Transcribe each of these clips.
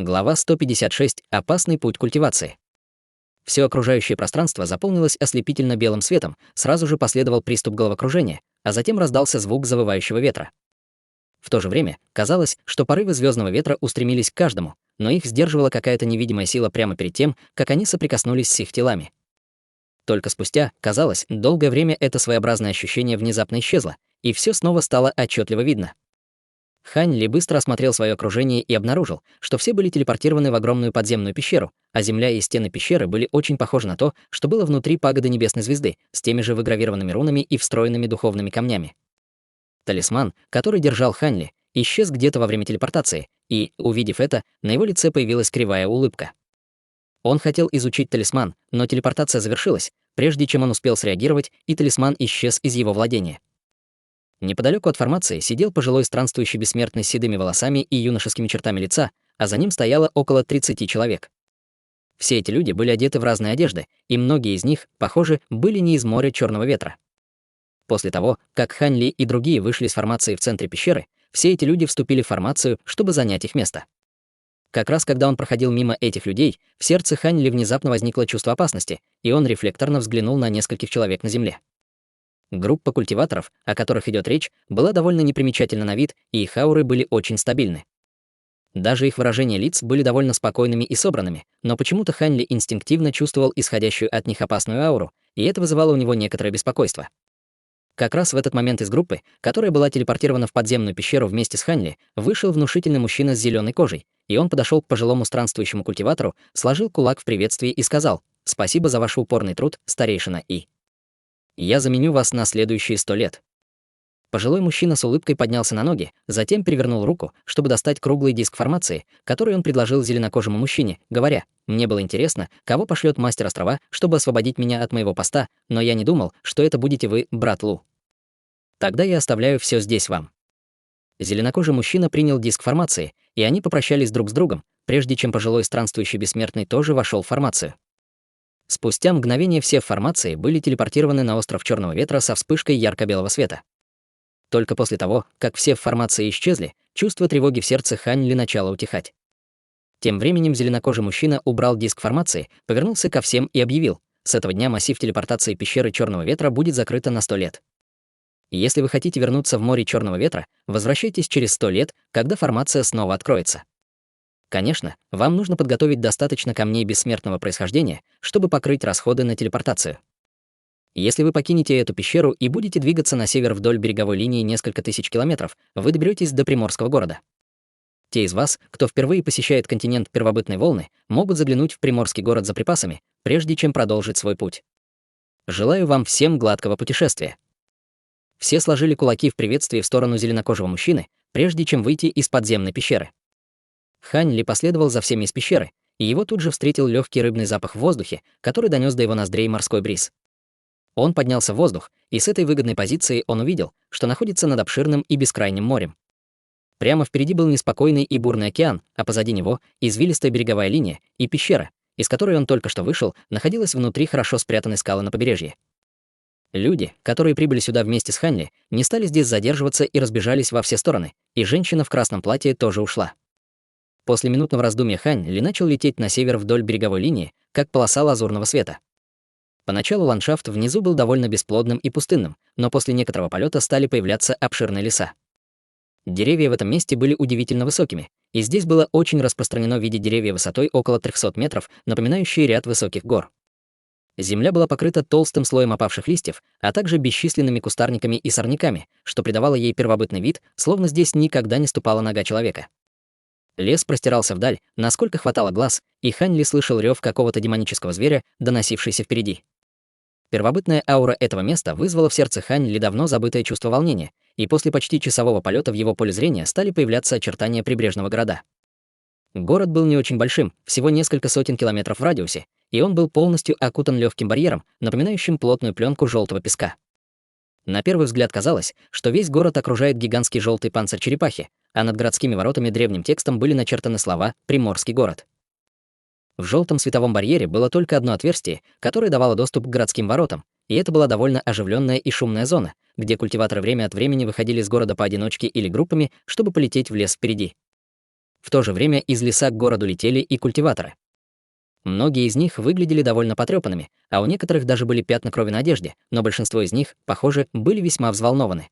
Глава 156. Опасный путь культивации. Все окружающее пространство заполнилось ослепительно белым светом, сразу же последовал приступ головокружения, а затем раздался звук завывающего ветра. В то же время казалось, что порывы звездного ветра устремились к каждому, но их сдерживала какая-то невидимая сила прямо перед тем, как они соприкоснулись с их телами. Только спустя, казалось, долгое время это своеобразное ощущение внезапно исчезло, и все снова стало отчетливо видно. Хань Ли быстро осмотрел свое окружение и обнаружил, что все были телепортированы в огромную подземную пещеру, а земля и стены пещеры были очень похожи на то, что было внутри пагоды Небесной Звезды, с теми же выгравированными рунами и встроенными духовными камнями. Талисман, который держал Хань Ли, исчез где-то во время телепортации, и, увидев это, на его лице появилась кривая улыбка. Он хотел изучить талисман, но телепортация завершилась, прежде чем он успел среагировать, и талисман исчез из его владения. Неподалеку от формации сидел пожилой странствующий бессмертный с седыми волосами и юношескими чертами лица, а за ним стояло около 30 человек. Все эти люди были одеты в разные одежды, и многие из них, похоже, были не из моря черного ветра. После того, как Хань Ли и другие вышли из формации в центре пещеры, все эти люди вступили в формацию, чтобы занять их место. Как раз когда он проходил мимо этих людей, в сердце Хань Ли внезапно возникло чувство опасности, и он рефлекторно взглянул на нескольких человек на земле. Группа культиваторов, о которых идет речь, была довольно непримечательна на вид, и их ауры были очень стабильны. Даже их выражения лиц были довольно спокойными и собранными, но почему-то Хань Ли инстинктивно чувствовал исходящую от них опасную ауру, и это вызывало у него некоторое беспокойство. Как раз в этот момент из группы, которая была телепортирована в подземную пещеру вместе с Хань Ли, вышел внушительный мужчина с зеленой кожей, и он подошел к пожилому странствующему культиватору, сложил кулак в приветствии и сказал: «Спасибо за ваш упорный труд, старейшина И. Я заменю вас на следующие 100 лет». Пожилой мужчина с улыбкой поднялся на ноги, затем перевернул руку, чтобы достать круглый диск формации, который он предложил зеленокожему мужчине, говоря: «Мне было интересно, кого пошлет мастер острова, чтобы освободить меня от моего поста, но я не думал, что это будете вы, брат Лу. Тогда я оставляю все здесь вам». Зеленокожий мужчина принял диск формации, и они попрощались друг с другом, прежде чем пожилой странствующий бессмертный тоже вошел в формацию. Спустя мгновение все в формации были телепортированы на остров Черного Ветра со вспышкой ярко-белого света. Только после того, как все в формации исчезли, чувство тревоги в сердце Хань Ли начало утихать. Тем временем зеленокожий мужчина убрал диск формации, повернулся ко всем и объявил: с этого дня массив телепортации пещеры Черного Ветра будет закрыто на 100 лет. Если вы хотите вернуться в море Черного Ветра, возвращайтесь через 100 лет, когда формация снова откроется. Конечно, вам нужно подготовить достаточно камней бессмертного происхождения, чтобы покрыть расходы на телепортацию. Если вы покинете эту пещеру и будете двигаться на север вдоль береговой линии несколько тысяч километров, вы доберетесь до Приморского города. Те из вас, кто впервые посещает континент первобытной волны, могут заглянуть в Приморский город за припасами, прежде чем продолжить свой путь. Желаю вам всем гладкого путешествия. Все сложили кулаки в приветствии в сторону зеленокожего мужчины, прежде чем выйти из подземной пещеры. Хань Ли последовал за всеми из пещеры, и его тут же встретил легкий рыбный запах в воздухе, который донес до его ноздрей морской бриз. Он поднялся в воздух, и с этой выгодной позиции он увидел, что находится над обширным и бескрайним морем. Прямо впереди был неспокойный и бурный океан, а позади него — извилистая береговая линия и пещера, из которой он только что вышел, находилась внутри хорошо спрятанной скалы на побережье. Люди, которые прибыли сюда вместе с Хань Ли, не стали здесь задерживаться и разбежались во все стороны, и женщина в красном платье тоже ушла. После минутного раздумья Хань Ли начал лететь на север вдоль береговой линии, как полоса лазурного света. Поначалу ландшафт внизу был довольно бесплодным и пустынным, но после некоторого полета стали появляться обширные леса. Деревья в этом месте были удивительно высокими, и здесь было очень распространено видеть деревья высотой около 300 метров, напоминающие ряд высоких гор. Земля была покрыта толстым слоем опавших листьев, а также бесчисленными кустарниками и сорняками, что придавало ей первобытный вид, словно здесь никогда не ступала нога человека. Лес простирался вдаль, насколько хватало глаз, и Хань Ли слышал рев какого-то демонического зверя, доносившийся впереди. Первобытная аура этого места вызвала в сердце Хань Ли давно забытое чувство волнения, и после почти часового полета в его поле зрения стали появляться очертания прибрежного города. Город был не очень большим, всего несколько сотен километров в радиусе, и он был полностью окутан легким барьером, напоминающим плотную пленку желтого песка. На первый взгляд казалось, что весь город окружает гигантский желтый панцирь черепахи, а над городскими воротами древним текстом были начертаны слова «Приморский город». В желтом световом барьере было только одно отверстие, которое давало доступ к городским воротам, и это была довольно оживленная и шумная зона, где культиваторы время от времени выходили из города поодиночке или группами, чтобы полететь в лес впереди. В то же время из леса к городу летели и культиваторы. Многие из них выглядели довольно потрепанными, а у некоторых даже были пятна крови на одежде, но большинство из них, похоже, были весьма взволнованы.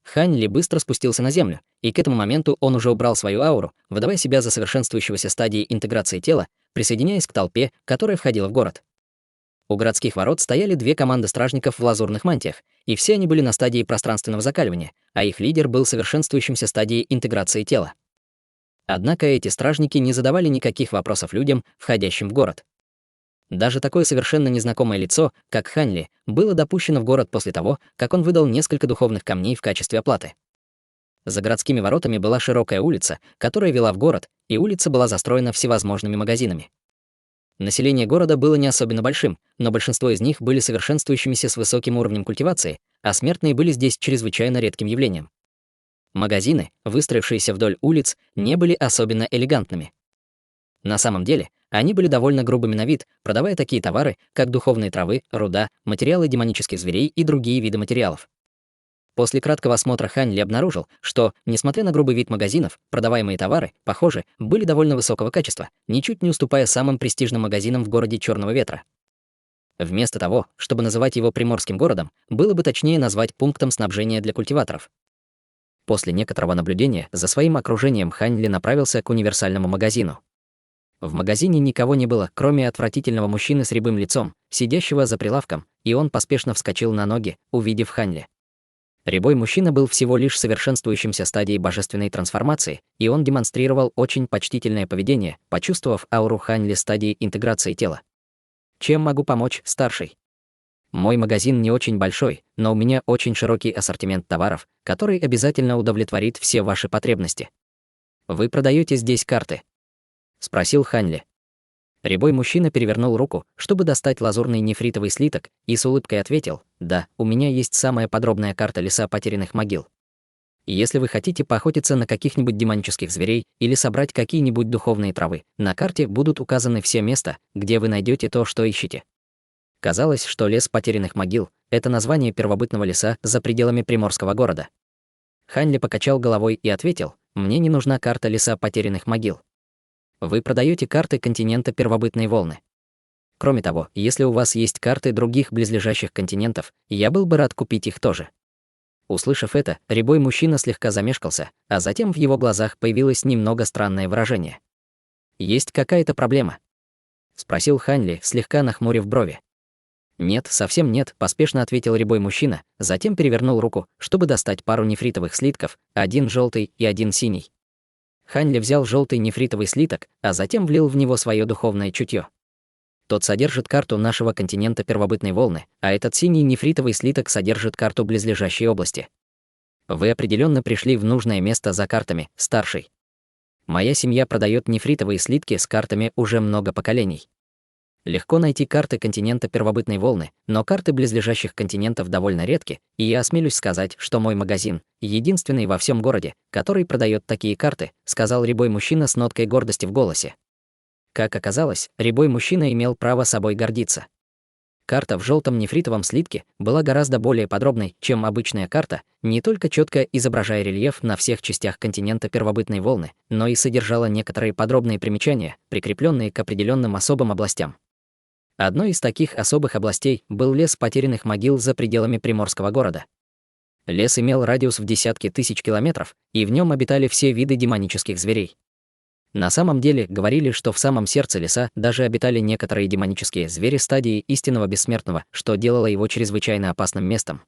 Хань Ли быстро спустился на землю, и к этому моменту он уже убрал свою ауру, выдавая себя за совершенствующегося стадии интеграции тела, присоединяясь к толпе, которая входила в город. У городских ворот стояли две команды стражников в лазурных мантиях, и все они были на стадии пространственного закаливания, а их лидер был совершенствующимся стадией интеграции тела. Однако эти стражники не задавали никаких вопросов людям, входящим в город. Даже такое совершенно незнакомое лицо, как Хань Ли, было допущено в город после того, как он выдал несколько духовных камней в качестве оплаты. За городскими воротами была широкая улица, которая вела в город, и улица была застроена всевозможными магазинами. Население города было не особенно большим, но большинство из них были совершенствующимися с высоким уровнем культивации, а смертные были здесь чрезвычайно редким явлением. Магазины, выстроившиеся вдоль улиц, не были особенно элегантными. На самом деле, они были довольно грубыми на вид, продавая такие товары, как духовные травы, руда, материалы демонических зверей и другие виды материалов. После краткого осмотра Хань Ли обнаружил, что, несмотря на грубый вид магазинов, продаваемые товары, похоже, были довольно высокого качества, ничуть не уступая самым престижным магазинам в городе Черного Ветра. Вместо того, чтобы называть его приморским городом, было бы точнее назвать пунктом снабжения для культиваторов. После некоторого наблюдения за своим окружением Хань Ли направился к универсальному магазину. В магазине никого не было, кроме отвратительного мужчины с рябым лицом, сидящего за прилавком, и он поспешно вскочил на ноги, увидев Хань Ли. Рябой мужчина был всего лишь совершенствующимся стадией божественной трансформации, и он демонстрировал очень почтительное поведение, почувствовав ауру Хань Ли стадии интеграции тела. «Чем могу помочь, старший?» «Мой магазин не очень большой, но у меня очень широкий ассортимент товаров, который обязательно удовлетворит все ваши потребности. Вы продаете здесь карты?» — спросил Хань Ли. Рябой мужчина перевернул руку, чтобы достать лазурный нефритовый слиток, и с улыбкой ответил: «Да, у меня есть самая подробная карта леса потерянных могил. Если вы хотите поохотиться на каких-нибудь демонических зверей или собрать какие-нибудь духовные травы, на карте будут указаны все места, где вы найдете то, что ищете». Казалось, что лес потерянных могил — это название первобытного леса за пределами приморского города. Хань Ли покачал головой и ответил: «Мне не нужна карта леса потерянных могил. Вы продаете карты континента первобытной волны. Кроме того, если у вас есть карты других близлежащих континентов, я был бы рад купить их тоже». Услышав это, рябой мужчина слегка замешкался, а затем в его глазах появилось немного странное выражение. «Есть какая-то проблема?» — спросил Хань Ли, слегка нахмурив брови. «Нет, совсем нет», — поспешно ответил рябой мужчина, затем перевернул руку, чтобы достать пару нефритовых слитков, один желтый и один синий. Хань Ли взял желтый нефритовый слиток, а затем влил в него свое духовное чутье. Тот содержит карту нашего континента первобытной волны, а этот синий нефритовый слиток содержит карту близлежащей области. Вы определенно пришли в нужное место за картами, старший. Моя семья продает нефритовые слитки с картами уже много поколений. Легко найти карты континента первобытной волны, но карты близлежащих континентов довольно редки, и я осмелюсь сказать, что мой магазин — единственный во всем городе, который продает такие карты, сказал рябой мужчина с ноткой гордости в голосе. Как оказалось, рябой мужчина имел право собой гордиться. Карта в желтом нефритовом слитке была гораздо более подробной, чем обычная карта, не только четко изображая рельеф на всех частях континента первобытной волны, но и содержала некоторые подробные примечания, прикрепленные к определенным особым областям. Одной из таких особых областей был лес потерянных могил за пределами приморского города. Лес имел радиус в десятки тысяч километров, и в нем обитали все виды демонических зверей. На самом деле, говорили, что в самом сердце леса даже обитали некоторые демонические звери стадии истинного бессмертного, что делало его чрезвычайно опасным местом.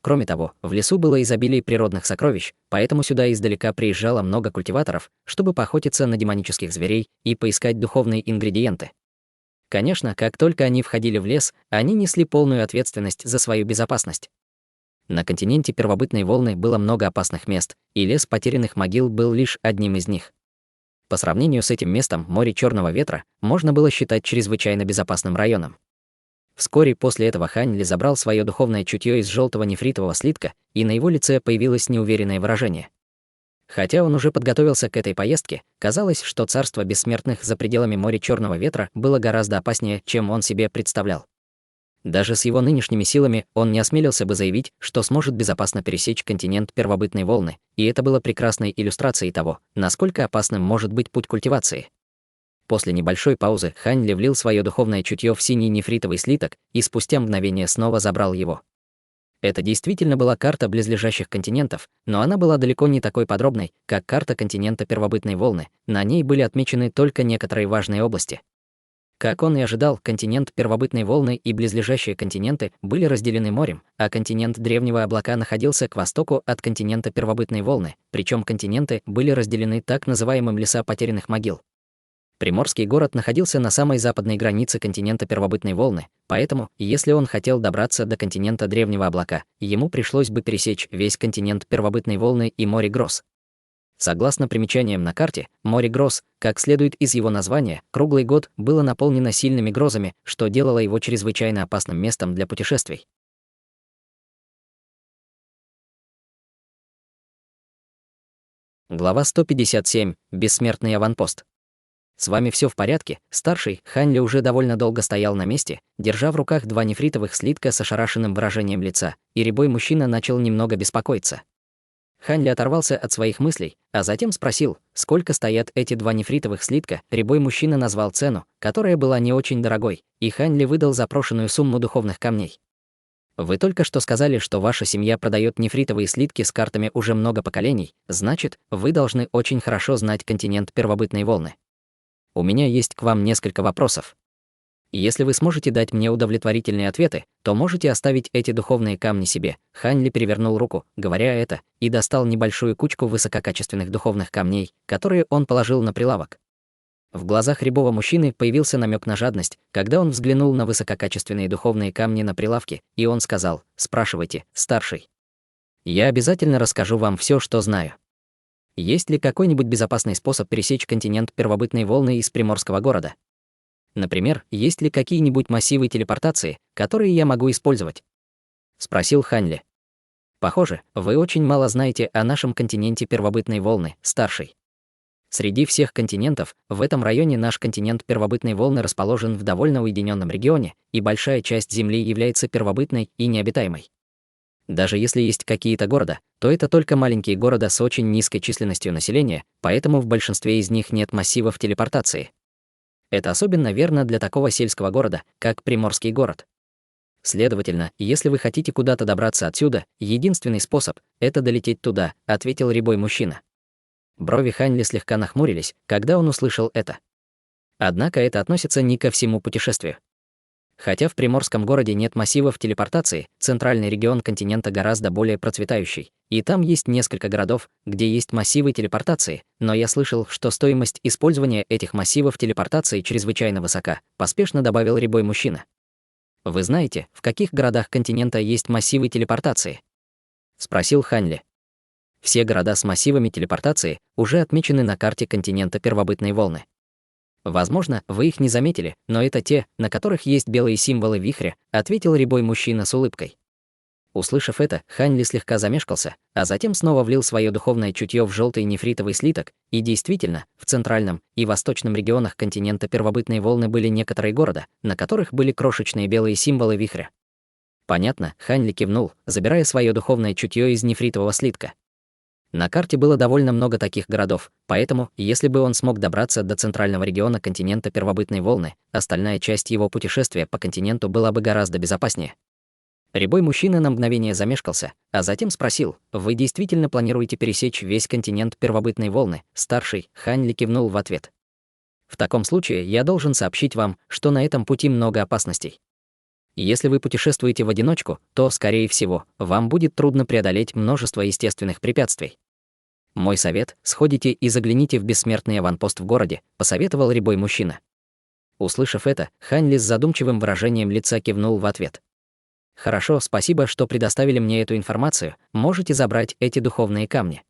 Кроме того, в лесу было изобилие природных сокровищ, поэтому сюда издалека приезжало много культиваторов, чтобы поохотиться на демонических зверей и поискать духовные ингредиенты. Конечно, как только они входили в лес, они несли полную ответственность за свою безопасность. На континенте первобытной волны было много опасных мест, и лес потерянных могил был лишь одним из них. По сравнению с этим местом, море Черного Ветра можно было считать чрезвычайно безопасным районом. Вскоре после этого Хань Ли забрал свое духовное чутье из желтого нефритового слитка, и на его лице появилось неуверенное выражение. Хотя он уже подготовился к этой поездке, казалось, что царство бессмертных за пределами моря Черного Ветра было гораздо опаснее, чем он себе представлял. Даже с его нынешними силами он не осмелился бы заявить, что сможет безопасно пересечь континент первобытной волны, и это было прекрасной иллюстрацией того, насколько опасным может быть путь культивации. После небольшой паузы Хань Ли влил свое духовное чутье в синий нефритовый слиток и спустя мгновение снова забрал его. Это действительно была карта близлежащих континентов, но она была далеко не такой подробной, как карта континента первобытной волны, на ней были отмечены только некоторые важные области. Как он и ожидал, континент первобытной волны и близлежащие континенты были разделены морем, а континент древнего облака находился к востоку от континента первобытной волны, причем континенты были разделены так называемым леса потерянных могил. Приморский город находился на самой западной границе континента первобытной волны, поэтому, если он хотел добраться до континента древнего облака, ему пришлось бы пересечь весь континент первобытной волны и море гроз. Согласно примечаниям на карте, море гроз, как следует из его названия, круглый год было наполнено сильными грозами, что делало его чрезвычайно опасным местом для путешествий. Глава 157. Бессмертный аванпост. С вами все в порядке? Старший Хань Ли уже довольно долго стоял на месте, держа в руках два нефритовых слитка с ошарашенным выражением лица, и рябой мужчина начал немного беспокоиться. Хань Ли оторвался от своих мыслей, а затем спросил, сколько стоят эти два нефритовых слитка. Рябой мужчина назвал цену, которая была не очень дорогой, и Хань Ли выдал запрошенную сумму духовных камней. Вы только что сказали, что ваша семья продает нефритовые слитки с картами уже много поколений, значит, вы должны очень хорошо знать континент первобытной волны. У меня есть к вам несколько вопросов. Если вы сможете дать мне удовлетворительные ответы, то можете оставить эти духовные камни себе. Хань Ли перевернул руку, говоря это, и достал небольшую кучку высококачественных духовных камней, которые он положил на прилавок. В глазах рябого мужчины появился намек на жадность, когда он взглянул на высококачественные духовные камни на прилавке, и он сказал: «Спрашивайте, старший. Я обязательно расскажу вам все, что знаю». Есть ли какой-нибудь безопасный способ пересечь континент первобытной волны из приморского города? Например, есть ли какие-нибудь массивы телепортации, которые я могу использовать? Спросил Хань Ли. Похоже, вы очень мало знаете о нашем континенте первобытной волны, старший. Среди всех континентов, в этом районе наш континент первобытной волны расположен в довольно уединенном регионе, и большая часть Земли является первобытной и необитаемой. Даже если есть какие-то города, то это только маленькие города с очень низкой численностью населения, поэтому в большинстве из них нет массивов телепортации. Это особенно верно для такого сельского города, как Приморский город. Следовательно, если вы хотите куда-то добраться отсюда, единственный способ — это долететь туда, ответил рябой мужчина. Брови Хань Ли слегка нахмурились, когда он услышал это. Однако это относится не ко всему путешествию. Хотя в приморском городе нет массивов телепортации, центральный регион континента гораздо более процветающий, и там есть несколько городов, где есть массивы телепортации, но я слышал, что стоимость использования этих массивов телепортации чрезвычайно высока, поспешно добавил рябой мужчина. Вы знаете, в каких городах континента есть массивы телепортации? Спросил Хань Ли. Все города с массивами телепортации уже отмечены на карте континента первобытной волны. Возможно, вы их не заметили, но это те, на которых есть белые символы вихря, ответил рябой мужчина с улыбкой. Услышав это, Хань Ли слегка замешкался, а затем снова влил свое духовное чутье в желтый нефритовый слиток, и действительно, в центральном и восточном регионах континента первобытной волны были некоторые города, на которых были крошечные белые символы вихря. Понятно, Хань Ли кивнул, забирая свое духовное чутье из нефритового слитка. На карте было довольно много таких городов, поэтому, если бы он смог добраться до центрального региона континента первобытной волны, остальная часть его путешествия по континенту была бы гораздо безопаснее. Рябой мужчина на мгновение замешкался, а затем спросил: «Вы действительно планируете пересечь весь континент первобытной волны?» Старший Хань Ли кивнул в ответ. «В таком случае я должен сообщить вам, что на этом пути много опасностей. Если вы путешествуете в одиночку, то, скорее всего, вам будет трудно преодолеть множество естественных препятствий. Мой совет — сходите и загляните в бессмертный аванпост в городе», — посоветовал рябой мужчина. Услышав это, Хань Ли с задумчивым выражением лица кивнул в ответ. «Хорошо, спасибо, что предоставили мне эту информацию, можете забрать эти духовные камни».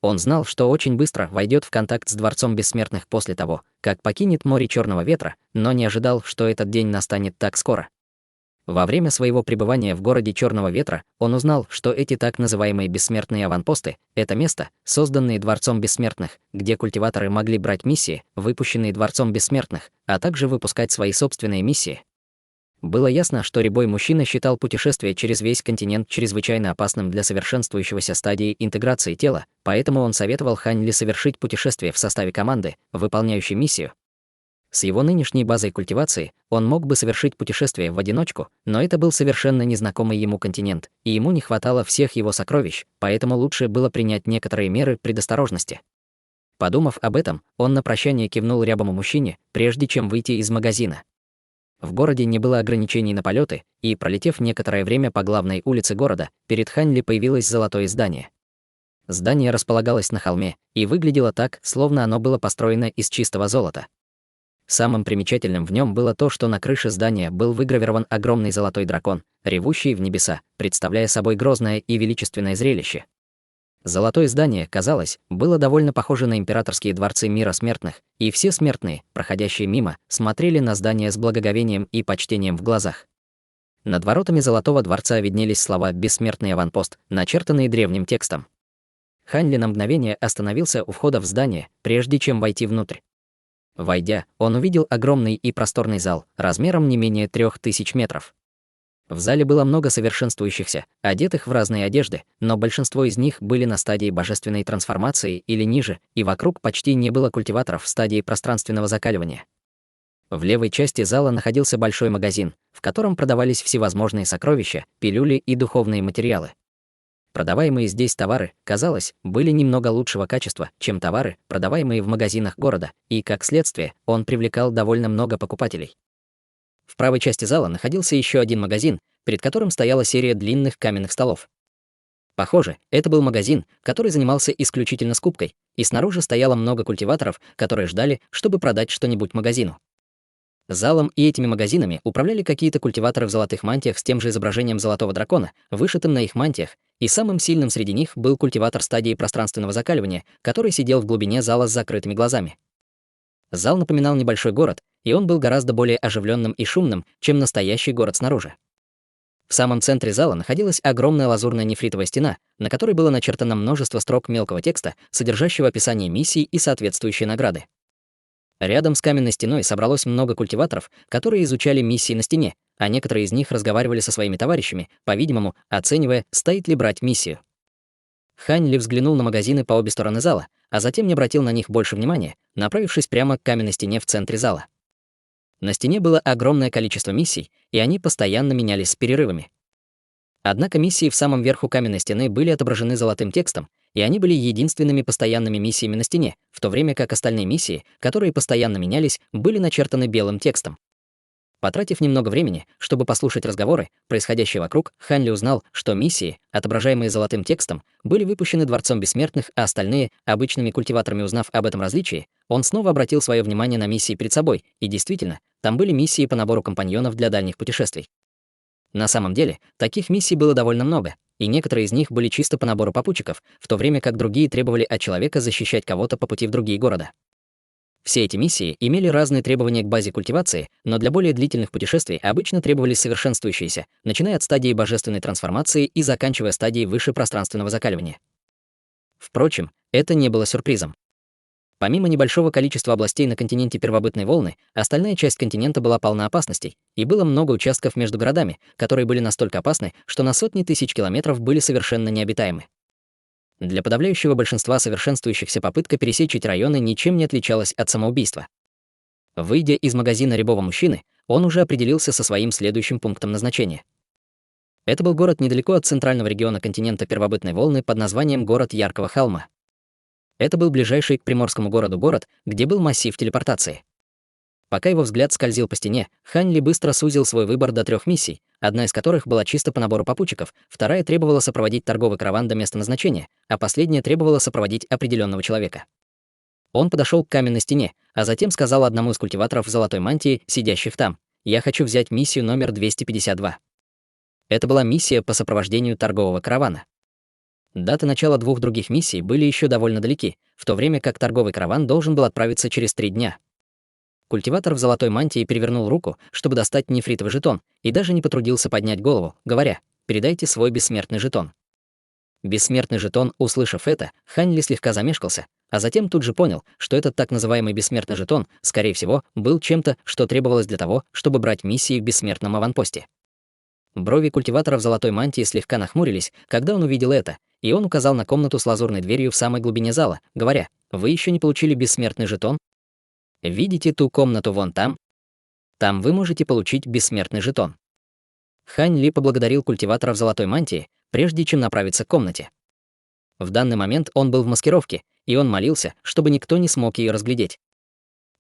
Он знал, что очень быстро войдет в контакт с Дворцом Бессмертных после того, как покинет море Черного ветра, но не ожидал, что этот день настанет так скоро. Во время своего пребывания в городе Черного ветра он узнал, что эти так называемые бессмертные аванпосты — это места, созданные Дворцом Бессмертных, где культиваторы могли брать миссии, выпущенные Дворцом Бессмертных, а также выпускать свои собственные миссии. Было ясно, что рябой мужчина считал путешествие через весь континент чрезвычайно опасным для совершенствующегося стадии интеграции тела, поэтому он советовал Хань Ли совершить путешествие в составе команды, выполняющей миссию. С его нынешней базой культивации он мог бы совершить путешествие в одиночку, но это был совершенно незнакомый ему континент, и ему не хватало всех его сокровищ, поэтому лучше было принять некоторые меры предосторожности. Подумав об этом, он на прощание кивнул рябому мужчине, прежде чем выйти из магазина. В городе не было ограничений на полеты, и, пролетев некоторое время по главной улице города, перед Хань Ли появилось золотое здание. Здание располагалось на холме и выглядело так, словно оно было построено из чистого золота. Самым примечательным в нем было то, что на крыше здания был выгравирован огромный золотой дракон, ревущий в небеса, представляя собой грозное и величественное зрелище. Золотое здание, казалось, было довольно похоже на императорские дворцы мира смертных, и все смертные, проходящие мимо, смотрели на здание с благоговением и почтением в глазах. Над воротами Золотого дворца виднелись слова «Бессмертный аванпост», начертанные древним текстом. Хань Ли на мгновение остановился у входа в здание, прежде чем войти внутрь. Войдя, он увидел огромный и просторный зал, размером не менее 3000 метров. В зале было много совершенствующихся, одетых в разные одежды, но большинство из них были на стадии божественной трансформации или ниже, и вокруг почти не было культиваторов в стадии пространственного закаливания. В левой части зала находился большой магазин, в котором продавались всевозможные сокровища, пилюли и духовные материалы. Продаваемые здесь товары, казалось, были немного лучшего качества, чем товары, продаваемые в магазинах города, и, как следствие, он привлекал довольно много покупателей. В правой части зала находился еще один магазин, перед которым стояла серия длинных каменных столов. Похоже, это был магазин, который занимался исключительно скупкой, и снаружи стояло много культиваторов, которые ждали, чтобы продать что-нибудь магазину. Залом и этими магазинами управляли какие-то культиваторы в золотых мантиях с тем же изображением золотого дракона, вышитым на их мантиях, и самым сильным среди них был культиватор стадии пространственного закаливания, который сидел в глубине зала с закрытыми глазами. Зал напоминал небольшой город, и он был гораздо более оживленным и шумным, чем настоящий город снаружи. В самом центре зала находилась огромная лазурная нефритовая стена, на которой было начертано множество строк мелкого текста, содержащего описание миссий и соответствующие награды. Рядом с каменной стеной собралось много культиваторов, которые изучали миссии на стене, а некоторые из них разговаривали со своими товарищами, по-видимому, оценивая, стоит ли брать миссию. Хань Ли взглянул на магазины по обе стороны зала, а затем не обратил на них больше внимания, направившись прямо к каменной стене в центре зала. На стене было огромное количество миссий, и они постоянно менялись с перерывами. Однако миссии в самом верху каменной стены были отображены золотым текстом, и они были единственными постоянными миссиями на стене, в то время как остальные миссии, которые постоянно менялись, были начертаны белым текстом. Потратив немного времени, чтобы послушать разговоры, происходящие вокруг, Хань Ли узнал, что миссии, отображаемые золотым текстом, были выпущены Дворцом Бессмертных, а остальные — обычными культиваторами. Узнав об этом различии, он снова обратил свое внимание на миссии перед собой, и действительно, там были миссии по набору компаньонов для дальних путешествий. На самом деле, таких миссий было довольно много, и некоторые из них были чисто по набору попутчиков, в то время как другие требовали от человека защищать кого-то по пути в другие города. Все эти миссии имели разные требования к базе культивации, но для более длительных путешествий обычно требовались совершенствующиеся, начиная от стадии божественной трансформации и заканчивая стадией выше пространственного закаливания. Впрочем, это не было сюрпризом. Помимо небольшого количества областей на континенте первобытной волны, остальная часть континента была полна опасностей, и было много участков между городами, которые были настолько опасны, что на сотни тысяч километров были совершенно необитаемы. Для подавляющего большинства совершенствующихся попытка пересечь эти районы ничем не отличалась от самоубийства. Выйдя из магазина рябого мужчины, он уже определился со своим следующим пунктом назначения. Это был город недалеко от центрального региона континента первобытной волны под названием город Яркого холма. Это был ближайший к приморскому городу город, где был массив телепортации. Пока его взгляд скользил по стене, Хань Ли быстро сузил свой выбор до 3 миссий, одна из которых была чисто по набору попутчиков, вторая требовала сопроводить торговый караван до места назначения, а последняя требовала сопроводить определенного человека. Он подошел к каменной стене, а затем сказал одному из культиваторов в золотой мантии, сидящих там: «Я хочу взять миссию номер 252». Это была миссия по сопровождению торгового каравана. Даты начала 2 других миссий были еще довольно далеки, в то время как торговый караван должен был отправиться через 3 дня. Культиватор в золотой мантии перевернул руку, чтобы достать нефритовый жетон, и даже не потрудился поднять голову, говоря: «Передайте свой бессмертный жетон». Бессмертный жетон, услышав это, Хань Ли слегка замешкался, а затем тут же понял, что этот так называемый бессмертный жетон, скорее всего, был чем-то, что требовалось для того, чтобы брать миссии в бессмертном аванпосте. Брови культиватора в золотой мантии слегка нахмурились, когда он увидел это, и он указал на комнату с лазурной дверью в самой глубине зала, говоря: «Вы еще не получили бессмертный жетон? Видите ту комнату вон там? Там вы можете получить бессмертный жетон». Хань Ли поблагодарил культиватора в золотой мантии, прежде чем направиться к комнате. В данный момент он был в маскировке, и он молился, чтобы никто не смог ее разглядеть.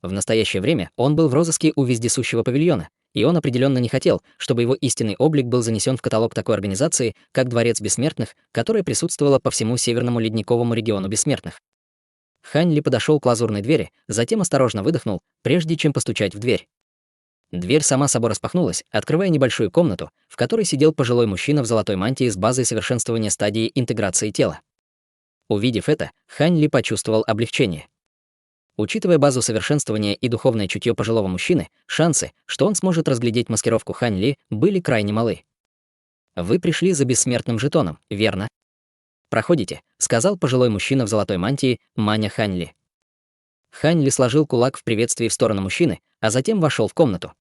В настоящее время он был в розыске у вездесущего павильона, и он определенно не хотел, чтобы его истинный облик был занесен в каталог такой организации, как Дворец Бессмертных, которая присутствовала по всему Северному ледниковому региону Бессмертных. Хань Ли подошел к лазурной двери, затем осторожно выдохнул, прежде чем постучать в дверь. Дверь сама собой распахнулась, открывая небольшую комнату, в которой сидел пожилой мужчина в золотой мантии с базой совершенствования стадии интеграции тела. Увидев это, Хань Ли почувствовал облегчение. Учитывая базу совершенствования и духовное чутье пожилого мужчины, шансы, что он сможет разглядеть маскировку Хань Ли, были крайне малы. «Вы пришли за бессмертным жетоном, верно?» «Проходите», — сказал пожилой мужчина в золотой мантии Маня Хань Ли. Хань Ли сложил кулак в приветствии в сторону мужчины, а затем вошел в комнату.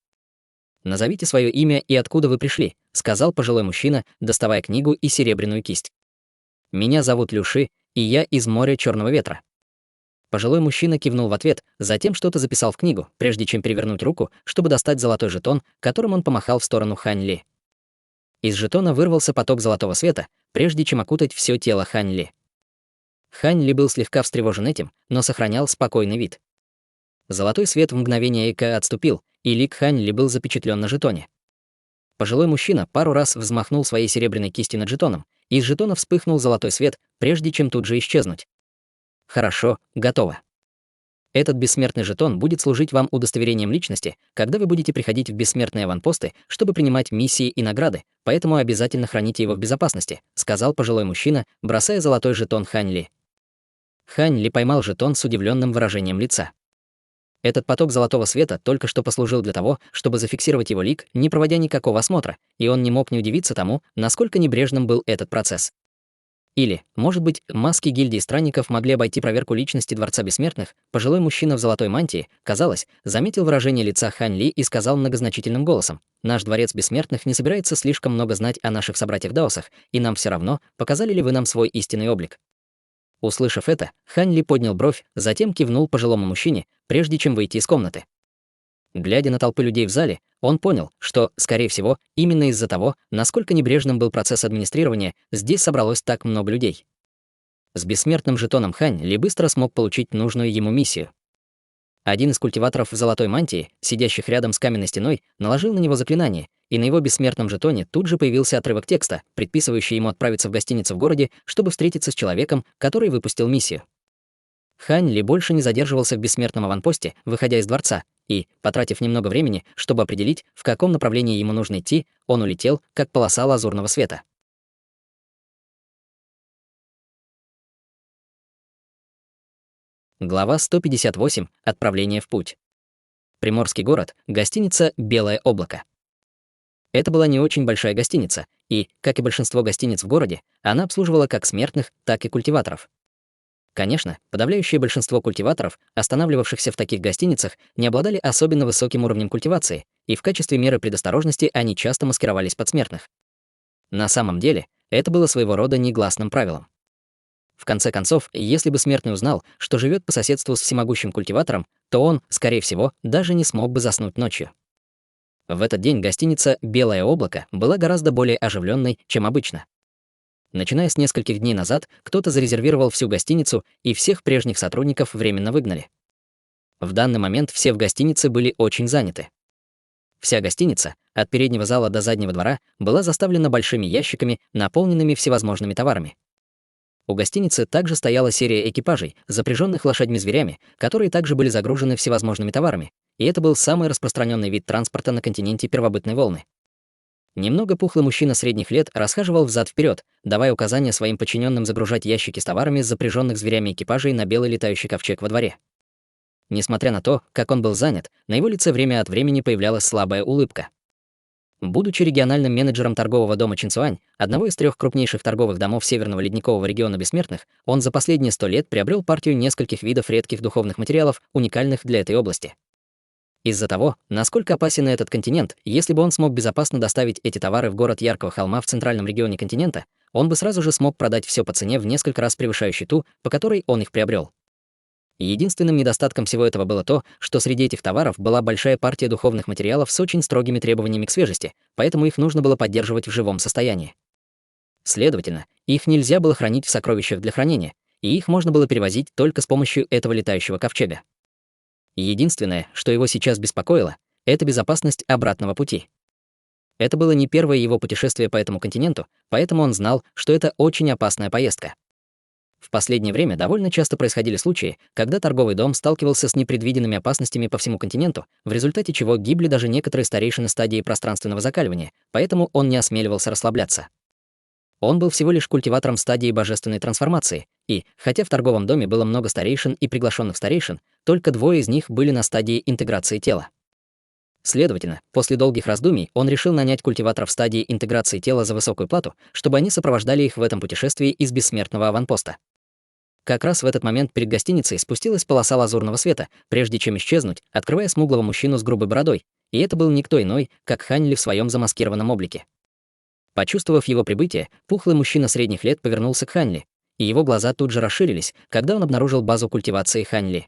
«Назовите свое имя и откуда вы пришли», — сказал пожилой мужчина, доставая книгу и серебряную кисть. «Меня зовут Люши, и я из моря Черного ветра». Пожилой мужчина кивнул в ответ, затем что-то записал в книгу, прежде чем перевернуть руку, чтобы достать золотой жетон, которым он помахал в сторону Хань Ли. Из жетона вырвался поток золотого света, прежде чем окутать все тело Хань Ли. Хань Ли был слегка встревожен этим, но сохранял спокойный вид. Золотой свет в мгновение эко отступил, и лик Хань Ли был запечатлен на жетоне. Пожилой мужчина пару раз взмахнул своей серебряной кистью над жетоном, и из жетона вспыхнул золотой свет, прежде чем тут же исчезнуть. Хорошо, готово. Этот бессмертный жетон будет служить вам удостоверением личности, когда вы будете приходить в бессмертные аванпосты, чтобы принимать миссии и награды, поэтому обязательно храните его в безопасности, сказал пожилой мужчина, бросая золотой жетон Хань Ли. Хань Ли поймал жетон с удивленным выражением лица. Этот поток золотого света только что послужил для того, чтобы зафиксировать его лик, не проводя никакого осмотра, и он не мог не удивиться тому, насколько небрежным был этот процесс. Или, может быть, маски гильдии странников могли обойти проверку личности Дворца Бессмертных. Пожилой мужчина в золотой мантии, казалось, заметил выражение лица Хань Ли и сказал многозначительным голосом: «Наш Дворец Бессмертных не собирается слишком много знать о наших собратьях-даосах, и нам все равно, показали ли вы нам свой истинный облик». Услышав это, Хань Ли поднял бровь, затем кивнул пожилому мужчине, прежде чем выйти из комнаты. Глядя на толпы людей в зале, он понял, что, скорее всего, именно из-за того, насколько небрежным был процесс администрирования, здесь собралось так много людей. С бессмертным жетоном Хань Ли быстро смог получить нужную ему миссию. Один из культиваторов в золотой мантии, сидящих рядом с каменной стеной, наложил на него заклинание, и на его бессмертном жетоне тут же появился отрывок текста, предписывающий ему отправиться в гостиницу в городе, чтобы встретиться с человеком, который выпустил миссию. Хань Ли больше не задерживался в бессмертном аванпосте, выходя из дворца, и, потратив немного времени, чтобы определить, в каком направлении ему нужно идти, он улетел, как полоса лазурного света. Глава 158. Отправление в путь. Приморский город, гостиница «Белое облако». Это была не очень большая гостиница, и, как и большинство гостиниц в городе, она обслуживала как смертных, так и культиваторов. Конечно, подавляющее большинство культиваторов, останавливавшихся в таких гостиницах, не обладали особенно высоким уровнем культивации, и в качестве меры предосторожности они часто маскировались под смертных. На самом деле, это было своего рода негласным правилом. В конце концов, если бы смертный узнал, что живет по соседству с всемогущим культиватором, то он, скорее всего, даже не смог бы заснуть ночью. В этот день гостиница «Белое облако» была гораздо более оживленной, чем обычно. Начиная с нескольких дней назад, кто-то зарезервировал всю гостиницу, и всех прежних сотрудников временно выгнали. В данный момент все в гостинице были очень заняты. Вся гостиница, от переднего зала до заднего двора, была заставлена большими ящиками, наполненными всевозможными товарами. У гостиницы также стояла серия экипажей, запряженных лошадьми-зверями, которые также были загружены всевозможными товарами, и это был самый распространенный вид транспорта на континенте первобытной волны. Немного пухлый мужчина средних лет расхаживал взад-вперед, давая указания своим подчиненным загружать ящики с товарами с запряженных зверями экипажей на белый летающий ковчег во дворе. Несмотря на то, как он был занят, на его лице время от времени появлялась слабая улыбка. Будучи региональным менеджером торгового дома Чинцуань, одного из 3 крупнейших торговых домов Северного ледникового региона Бессмертных, он за последние 100 лет приобрел партию нескольких видов редких духовных материалов, уникальных для этой области. Из-за того, насколько опасен этот континент, если бы он смог безопасно доставить эти товары в город Яркого холма в центральном регионе континента, он бы сразу же смог продать все по цене в несколько раз превышающей ту, по которой он их приобрел. Единственным недостатком всего этого было то, что среди этих товаров была большая партия духовных материалов с очень строгими требованиями к свежести, поэтому их нужно было поддерживать в живом состоянии. Следовательно, их нельзя было хранить в сокровищах для хранения, и их можно было перевозить только с помощью этого летающего ковчега. Единственное, что его сейчас беспокоило, это безопасность обратного пути. Это было не первое его путешествие по этому континенту, поэтому он знал, что это очень опасная поездка. В последнее время довольно часто происходили случаи, когда торговый дом сталкивался с непредвиденными опасностями по всему континенту, в результате чего гибли даже некоторые старейшины стадии пространственного закаливания, поэтому он не осмеливался расслабляться. Он был всего лишь культиватором стадии божественной трансформации, и, хотя в торговом доме было много старейшин и приглашенных старейшин, только 2 из них были на стадии интеграции тела. Следовательно, после долгих раздумий он решил нанять культиваторов стадии интеграции тела за высокую плату, чтобы они сопровождали их в этом путешествии из бессмертного аванпоста. Как раз в этот момент перед гостиницей спустилась полоса лазурного света, прежде чем исчезнуть, открывая смуглого мужчину с грубой бородой, и это был никто иной, как Хань Ли в своем замаскированном облике. Почувствовав его прибытие, пухлый мужчина средних лет повернулся к Хань Ли, и его глаза тут же расширились, когда он обнаружил базу культивации Хань Ли.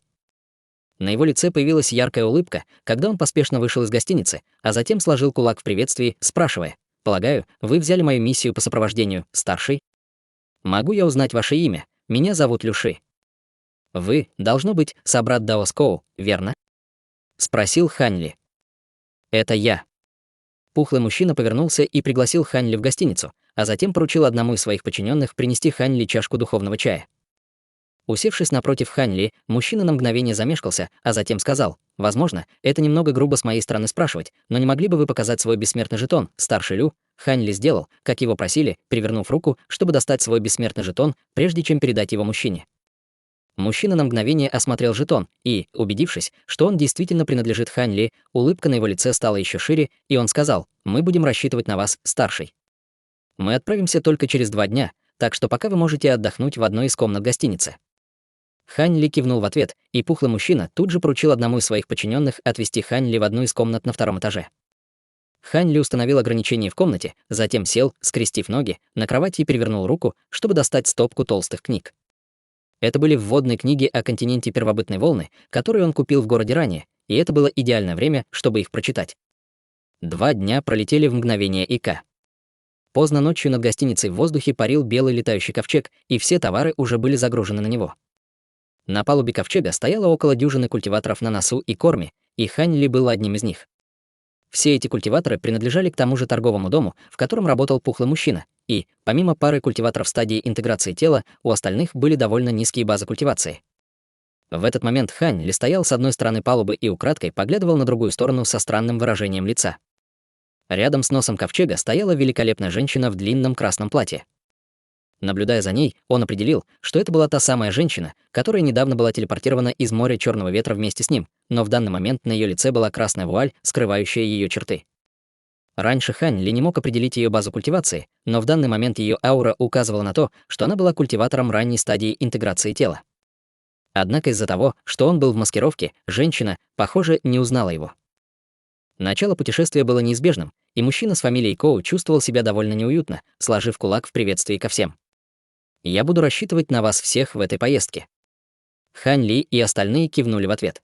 На его лице появилась яркая улыбка, когда он поспешно вышел из гостиницы, а затем сложил кулак в приветствии, спрашивая: «Полагаю, вы взяли мою миссию по сопровождению, старший? Могу я узнать ваше имя? Меня зовут Люши». «Вы, должно быть, собрат Дао Скоу, верно?» — спросил Хань Ли. «Это я». Пухлый мужчина повернулся и пригласил Хань Ли в гостиницу, а затем поручил одному из своих подчиненных принести Хань Ли чашку духовного чая. Усевшись напротив Хань Ли, мужчина на мгновение замешкался, а затем сказал: «Возможно, это немного грубо с моей стороны спрашивать, но не могли бы вы показать свой бессмертный жетон, старший Лю?» Хань Ли сделал, как его просили, перевернув руку, чтобы достать свой бессмертный жетон, прежде чем передать его мужчине. Мужчина на мгновение осмотрел жетон и, убедившись, что он действительно принадлежит Хань Ли, улыбка на его лице стала еще шире, и он сказал: «Мы будем рассчитывать на вас, старший. Мы отправимся только через 2 дня, так что пока вы можете отдохнуть в одной из комнат гостиницы». Хань Ли кивнул в ответ, и пухлый мужчина тут же поручил одному из своих подчиненных отвезти Хань Ли в одну из комнат на 2-м этаже. Хань Ли установил ограничение в комнате, затем сел, скрестив ноги, на кровати и перевернул руку, чтобы достать стопку толстых книг. Это были вводные книги о континенте первобытной волны, которые он купил в городе ранее, и это было идеальное время, чтобы их прочитать. 2 дня пролетели в мгновение ика. Поздно ночью над гостиницей в воздухе парил белый летающий ковчег, и все товары уже были загружены на него. На палубе ковчега стояло около дюжины культиваторов на носу и корме, и Хань Ли был одним из них. Все эти культиваторы принадлежали к тому же торговому дому, в котором работал пухлый мужчина, и, помимо пары культиваторов стадии интеграции тела, у остальных были довольно низкие базы культивации. В этот момент Хань Ли стоял с одной стороны палубы и украдкой поглядывал на другую сторону со странным выражением лица. Рядом с носом ковчега стояла великолепная женщина в длинном красном платье. Наблюдая за ней, он определил, что это была та самая женщина, которая недавно была телепортирована из моря черного ветра вместе с ним, но в данный момент на ее лице была красная вуаль, скрывающая ее черты. Раньше Хань Ли не мог определить ее базу культивации, но в данный момент ее аура указывала на то, что она была культиватором ранней стадии интеграции тела. Однако из-за того, что он был в маскировке, женщина, похоже, не узнала его. Начало путешествия было неизбежным, и мужчина с фамилией Коу чувствовал себя довольно неуютно, сложив кулак в приветствии ко всем. «Я буду рассчитывать на вас всех в этой поездке». Хань Ли и остальные кивнули в ответ.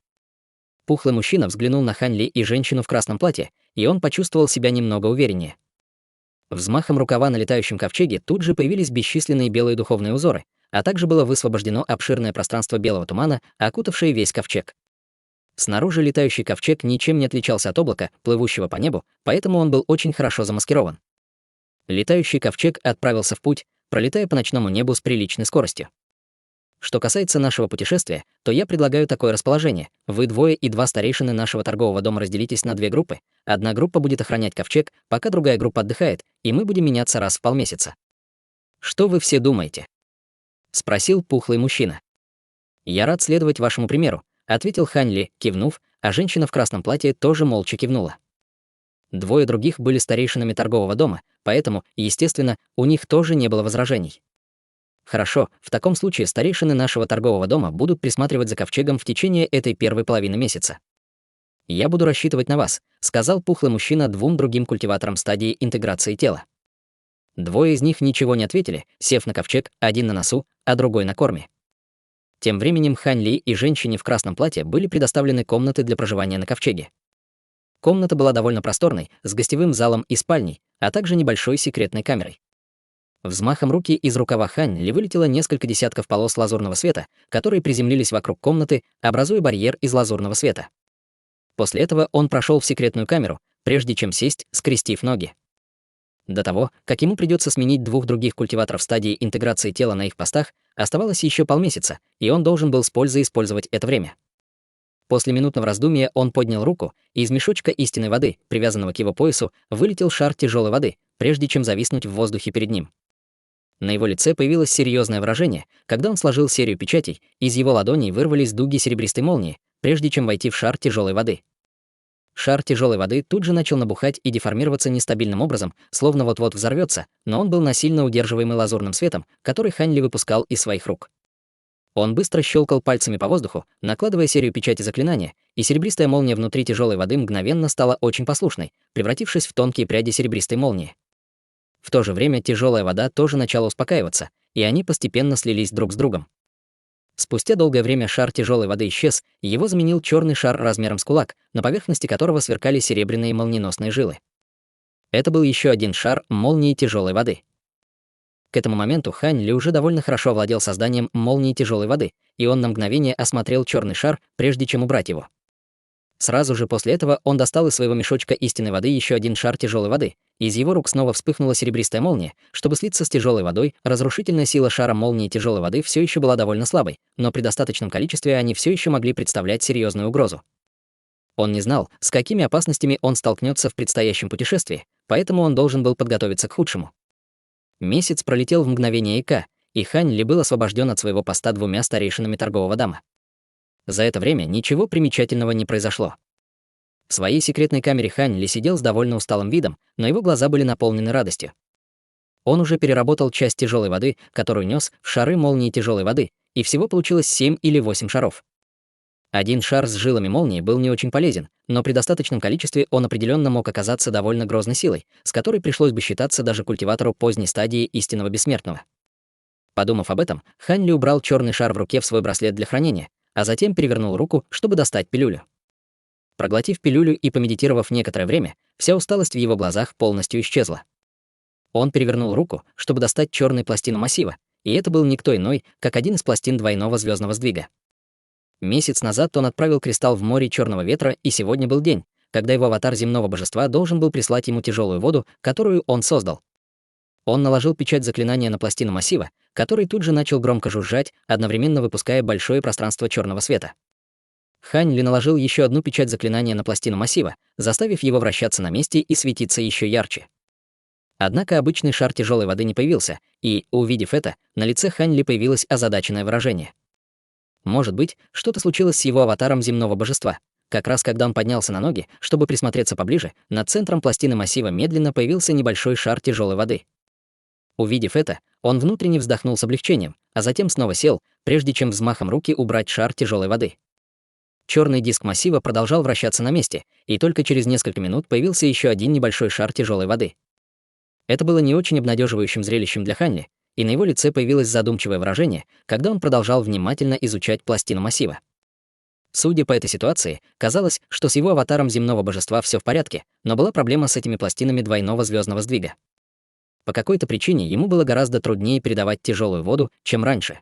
Пухлый мужчина взглянул на Хань Ли и женщину в красном платье, и он почувствовал себя немного увереннее. Взмахом рукава на летающем ковчеге тут же появились бесчисленные белые духовные узоры, а также было высвобождено обширное пространство белого тумана, окутавшее весь ковчег. Снаружи летающий ковчег ничем не отличался от облака, плывущего по небу, поэтому он был очень хорошо замаскирован. Летающий ковчег отправился в путь, пролетая по ночному небу с приличной скоростью. Что касается нашего путешествия, то я предлагаю такое расположение. Вы 2 и 2 старейшины нашего торгового дома разделитесь на 2 группы. Одна группа будет охранять ковчег, пока другая группа отдыхает, и мы будем меняться раз в полмесяца. Что вы все думаете? Спросил пухлый мужчина. Я рад следовать вашему примеру, ответил Хань Ли, кивнув, а женщина в красном платье тоже молча кивнула. Двое других были старейшинами торгового дома, поэтому, естественно, у них тоже не было возражений. Хорошо, в таком случае старейшины нашего торгового дома будут присматривать за ковчегом в течение этой первой половины месяца. «Я буду рассчитывать на вас», — сказал пухлый мужчина двум другим культиваторам стадии интеграции тела. Двое из них ничего не ответили, сев на ковчег, один на носу, а другой на корме. Тем временем Хань Ли и женщине в красном платье были предоставлены комнаты для проживания на ковчеге. Комната была довольно просторной, с гостевым залом и спальней, а также небольшой секретной камерой. Взмахом руки из рукава Хань Ли вылетело несколько десятков полос лазурного света, которые приземлились вокруг комнаты, образуя барьер из лазурного света. После этого он прошел в секретную камеру, прежде чем сесть, скрестив ноги. До того, как ему придется сменить двух других культиваторов стадии интеграции тела на их постах, оставалось еще полмесяца, и он должен был с пользой использовать это время. После минутного раздумья он поднял руку, и из мешочка истинной воды, привязанного к его поясу, вылетел шар тяжелой воды, прежде чем зависнуть в воздухе перед ним. На его лице появилось серьезное выражение, когда он сложил серию печатей, из его ладоней вырвались дуги серебристой молнии, прежде чем войти в шар тяжелой воды. Шар тяжелой воды тут же начал набухать и деформироваться нестабильным образом, словно вот-вот взорвется, но он был насильно удерживаемый лазурным светом, который Хань Ли выпускал из своих рук. Он быстро щелкал пальцами по воздуху, накладывая серию печати заклинания, и серебристая молния внутри тяжелой воды мгновенно стала очень послушной, превратившись в тонкие пряди серебристой молнии. В то же время тяжелая вода тоже начала успокаиваться, и они постепенно слились друг с другом. Спустя долгое время шар тяжелой воды исчез, и его заменил черный шар размером с кулак, на поверхности которого сверкали серебряные молниеносные жилы. Это был еще один шар молнии тяжелой воды. К этому моменту Хань Ли уже довольно хорошо овладел созданием молнии тяжелой воды, и он на мгновение осмотрел черный шар, прежде чем убрать его. Сразу же после этого он достал из своего мешочка истинной воды еще один шар тяжелой воды, и из его рук снова вспыхнула серебристая молния. Чтобы слиться с тяжелой водой, разрушительная сила шара молнии тяжелой воды все еще была довольно слабой, но при достаточном количестве они все еще могли представлять серьезную угрозу. Он не знал, с какими опасностями он столкнется в предстоящем путешествии, поэтому он должен был подготовиться к худшему. Месяц пролетел в мгновение ока, и Хань Ли был освобожден от своего поста двумя старейшинами торгового дома. За это время ничего примечательного не произошло. В своей секретной камере Хань Ли сидел с довольно усталым видом, но его глаза были наполнены радостью. Он уже переработал часть тяжелой воды, которую нес в шары молнии тяжелой воды, и всего получилось 7 или 8 шаров. Один шар с жилами молнии был не очень полезен, но при достаточном количестве он определенно мог оказаться довольно грозной силой, с которой пришлось бы считаться даже культиватору поздней стадии истинного бессмертного. Подумав об этом, Хань Ли убрал черный шар в руке в свой браслет для хранения, а затем перевернул руку, чтобы достать пилюлю. Проглотив пилюлю и помедитировав некоторое время, вся усталость в его глазах полностью исчезла. Он перевернул руку, чтобы достать черную пластину массива, и это был никто иной, как один из пластин двойного звездного сдвига. Месяц назад он отправил кристалл в море черного ветра, и сегодня был день, когда его аватар земного божества должен был прислать ему тяжелую воду, которую он создал. Он наложил печать заклинания на пластину массива, который тут же начал громко жужжать, одновременно выпуская большое пространство черного света. Хань Ли наложил еще одну печать заклинания на пластину массива, заставив его вращаться на месте и светиться еще ярче. Однако обычный шар тяжелой воды не появился, и, увидев это, на лице Хань Ли появилось озадаченное выражение. Может быть, что-то случилось с его аватаром земного божества. Как раз когда он поднялся на ноги, чтобы присмотреться поближе, над центром пластины массива медленно появился небольшой шар тяжелой воды. Увидев это, он внутренне вздохнул с облегчением, а затем снова сел, прежде чем взмахом руки убрать шар тяжелой воды. Черный диск массива продолжал вращаться на месте, и только через несколько минут появился еще один небольшой шар тяжелой воды. Это было не очень обнадеживающим зрелищем для Хань Ли, и на его лице появилось задумчивое выражение, когда он продолжал внимательно изучать пластину массива. Судя по этой ситуации, казалось, что с его аватаром земного божества все в порядке, но была проблема с этими пластинами двойного звездного сдвига. По какой-то причине ему было гораздо труднее передавать тяжелую воду, чем раньше.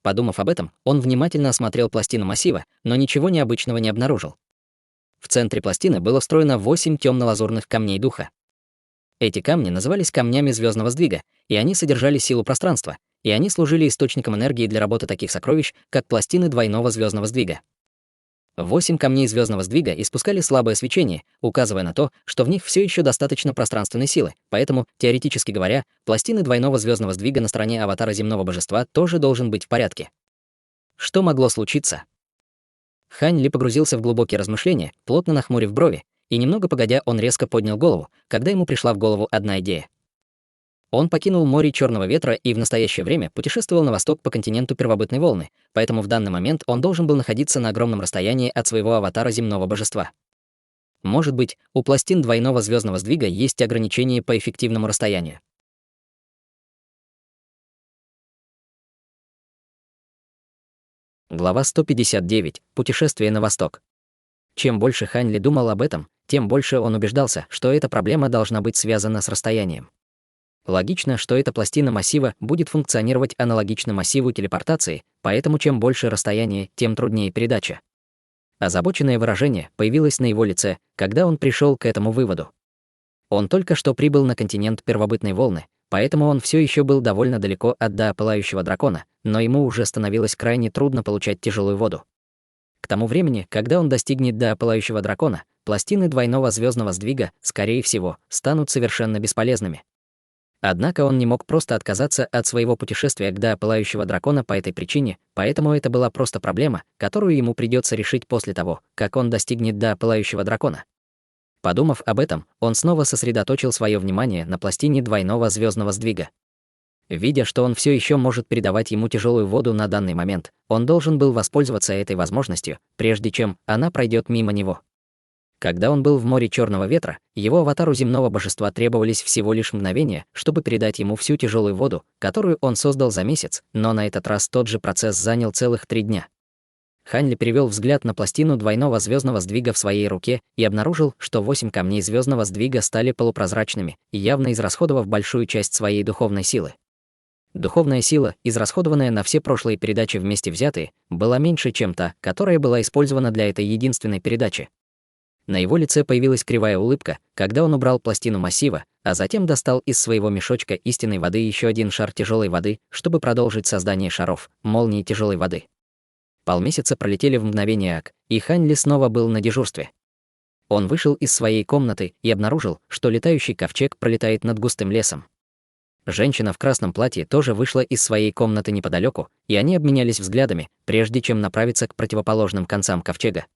Подумав об этом, он внимательно осмотрел пластину массива, но ничего необычного не обнаружил. В центре пластины было встроено 8 темно-лазурных камней духа. Эти камни назывались камнями звездного сдвига, и они содержали силу пространства, и они служили источником энергии для работы таких сокровищ, как пластины двойного звездного сдвига. 8 камней звездного сдвига испускали слабое свечение, указывая на то, что в них все еще достаточно пространственной силы, поэтому, теоретически говоря, пластины двойного звездного сдвига на стороне аватара земного божества тоже должен быть в порядке. Что могло случиться? Хань Ли погрузился в глубокие размышления, плотно нахмурив брови, и немного погодя он резко поднял голову, когда ему пришла в голову одна идея. Он покинул море Черного ветра и в настоящее время путешествовал на восток по континенту первобытной волны, поэтому в данный момент он должен был находиться на огромном расстоянии от своего аватара земного божества. Может быть, у пластин двойного звездного сдвига есть ограничения по эффективному расстоянию. Глава 159. Путешествие на восток. Чем больше Хань Ли думал об этом, тем больше он убеждался, что эта проблема должна быть связана с расстоянием. Логично, что эта пластина массива будет функционировать аналогично массиву телепортации, поэтому чем больше расстояние, тем труднее передача. Озабоченное выражение появилось на его лице, когда он пришел к этому выводу. Он только что прибыл на континент первобытной волны, поэтому он все еще был довольно далеко от пылающего дракона, но ему уже становилось крайне трудно получать тяжелую воду. К тому времени, когда он достигнет пылающего дракона, пластины двойного звездного сдвига, скорее всего, станут совершенно бесполезными. Однако он не мог просто отказаться от своего путешествия к пылающего дракона по этой причине, поэтому это была просто проблема, которую ему придется решить после того, как он достигнет пылающего дракона. Подумав об этом, он снова сосредоточил свое внимание на пластине двойного звездного сдвига. Видя, что он все еще может передавать ему тяжелую воду на данный момент, он должен был воспользоваться этой возможностью, прежде чем она пройдет мимо него. Когда он был в море Черного ветра, его аватару земного божества требовались всего лишь мгновения, чтобы передать ему всю тяжелую воду, которую он создал за месяц, но на этот раз тот же процесс занял целых 3 дня. Хань Ли перевел взгляд на пластину двойного звездного сдвига в своей руке и обнаружил, что 8 камней звездного сдвига стали полупрозрачными, явно израсходовав большую часть своей духовной силы. Духовная сила, израсходованная на все прошлые передачи вместе взятые, была меньше, чем та, которая была использована для этой единственной передачи. На его лице появилась кривая улыбка, когда он убрал пластину массива, а затем достал из своего мешочка истинной воды еще один шар тяжелой воды, чтобы продолжить создание шаров, молнии тяжелой воды. Полмесяца пролетели в мгновение ока, и Хань Ли снова был на дежурстве. Он вышел из своей комнаты и обнаружил, что летающий ковчег пролетает над густым лесом. Женщина в красном платье тоже вышла из своей комнаты неподалеку, и они обменялись взглядами, прежде чем направиться к противоположным концам ковчега.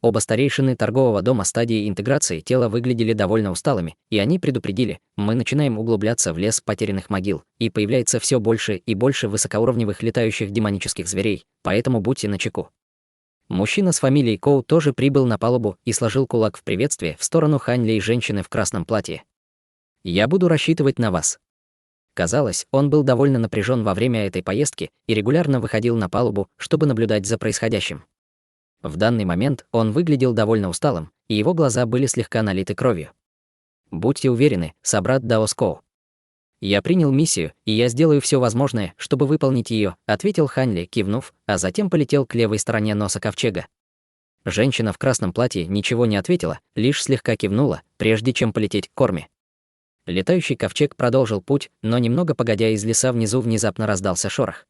Оба старейшины торгового дома стадии интеграции тела выглядели довольно усталыми, и они предупредили: мы начинаем углубляться в лес потерянных могил, и появляется все больше и больше высокоуровневых летающих демонических зверей, поэтому будьте начеку. Мужчина с фамилией Коу тоже прибыл на палубу и сложил кулак в приветствие в сторону Хань Ли и женщины в красном платье. «Я буду рассчитывать на вас». Казалось, он был довольно напряжен во время этой поездки и регулярно выходил на палубу, чтобы наблюдать за происходящим. В данный момент он выглядел довольно усталым, и его глаза были слегка налиты кровью. «Будьте уверены, собрат Даос Коу. Я принял миссию, и я сделаю все возможное, чтобы выполнить ее», ответил Хань Ли, кивнув, а затем полетел к левой стороне носа ковчега. Женщина в красном платье ничего не ответила, лишь слегка кивнула, прежде чем полететь к корме. Летающий ковчег продолжил путь, но немного погодя из леса внизу внезапно раздался шорох.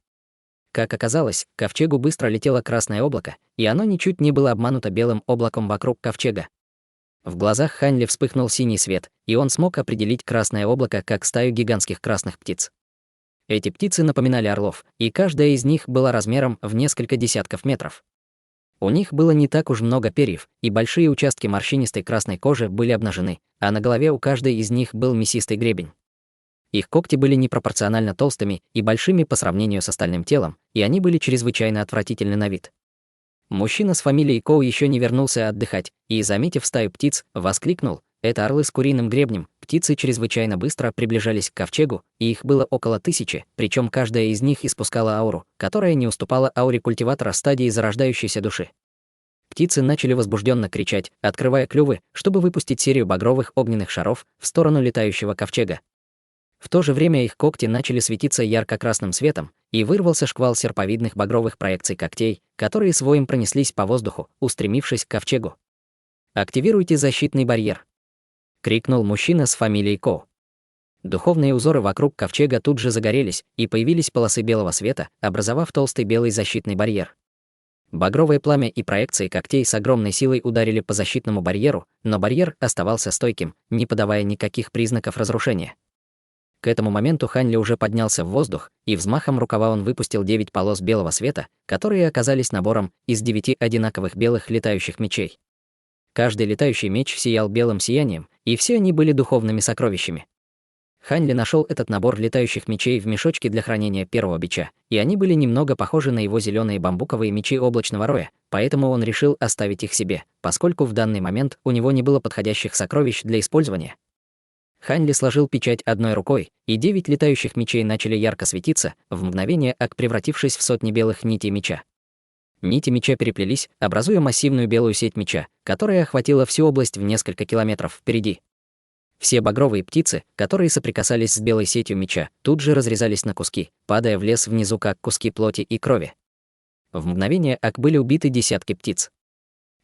Как оказалось, к ковчегу быстро летело красное облако, и оно ничуть не было обмануто белым облаком вокруг ковчега. В глазах Хань Ли вспыхнул синий свет, и он смог определить красное облако как стаю гигантских красных птиц. Эти птицы напоминали орлов, и каждая из них была размером в несколько десятков метров. У них было не так уж много перьев, и большие участки морщинистой красной кожи были обнажены, а на голове у каждой из них был мясистый гребень. Их когти были непропорционально толстыми и большими по сравнению с остальным телом, и они были чрезвычайно отвратительны на вид. Мужчина с фамилией Коу еще не вернулся отдыхать, и, заметив стаю птиц, воскликнул: «Это орлы с куриным гребнем». Птицы чрезвычайно быстро приближались к ковчегу, и их было около 1000, причем каждая из них испускала ауру, которая не уступала ауре культиватора стадии зарождающейся души. Птицы начали возбужденно кричать, открывая клювы, чтобы выпустить серию багровых огненных шаров в сторону летающего ковчега. В то же время их когти начали светиться ярко-красным светом, и вырвался шквал серповидных багровых проекций когтей, которые с воем пронеслись по воздуху, устремившись к ковчегу. «Активируйте защитный барьер!» — крикнул мужчина с фамилией Коу. Духовные узоры вокруг ковчега тут же загорелись, и появились полосы белого света, образовав толстый белый защитный барьер. Багровое пламя и проекции когтей с огромной силой ударили по защитному барьеру, но барьер оставался стойким, не подавая никаких признаков разрушения. К этому моменту Хань Ли уже поднялся в воздух, и взмахом рукава он выпустил 9 полос белого света, которые оказались набором из 9 одинаковых белых летающих мечей. Каждый летающий меч сиял белым сиянием, и все они были духовными сокровищами. Хань Ли нашел этот набор летающих мечей в мешочке для хранения первого бича, и они были немного похожи на его зеленые бамбуковые мечи облачного роя, поэтому он решил оставить их себе, поскольку в данный момент у него не было подходящих сокровищ для использования. Хань Ли сложил печать одной рукой, и 9 летающих мечей начали ярко светиться, в мгновение превратившись в сотни белых нитей меча. Нити меча переплелись, образуя массивную белую сеть меча, которая охватила всю область в несколько километров впереди. Все багровые птицы, которые соприкасались с белой сетью меча, тут же разрезались на куски, падая в лес внизу как куски плоти и крови. В мгновение были убиты десятки птиц.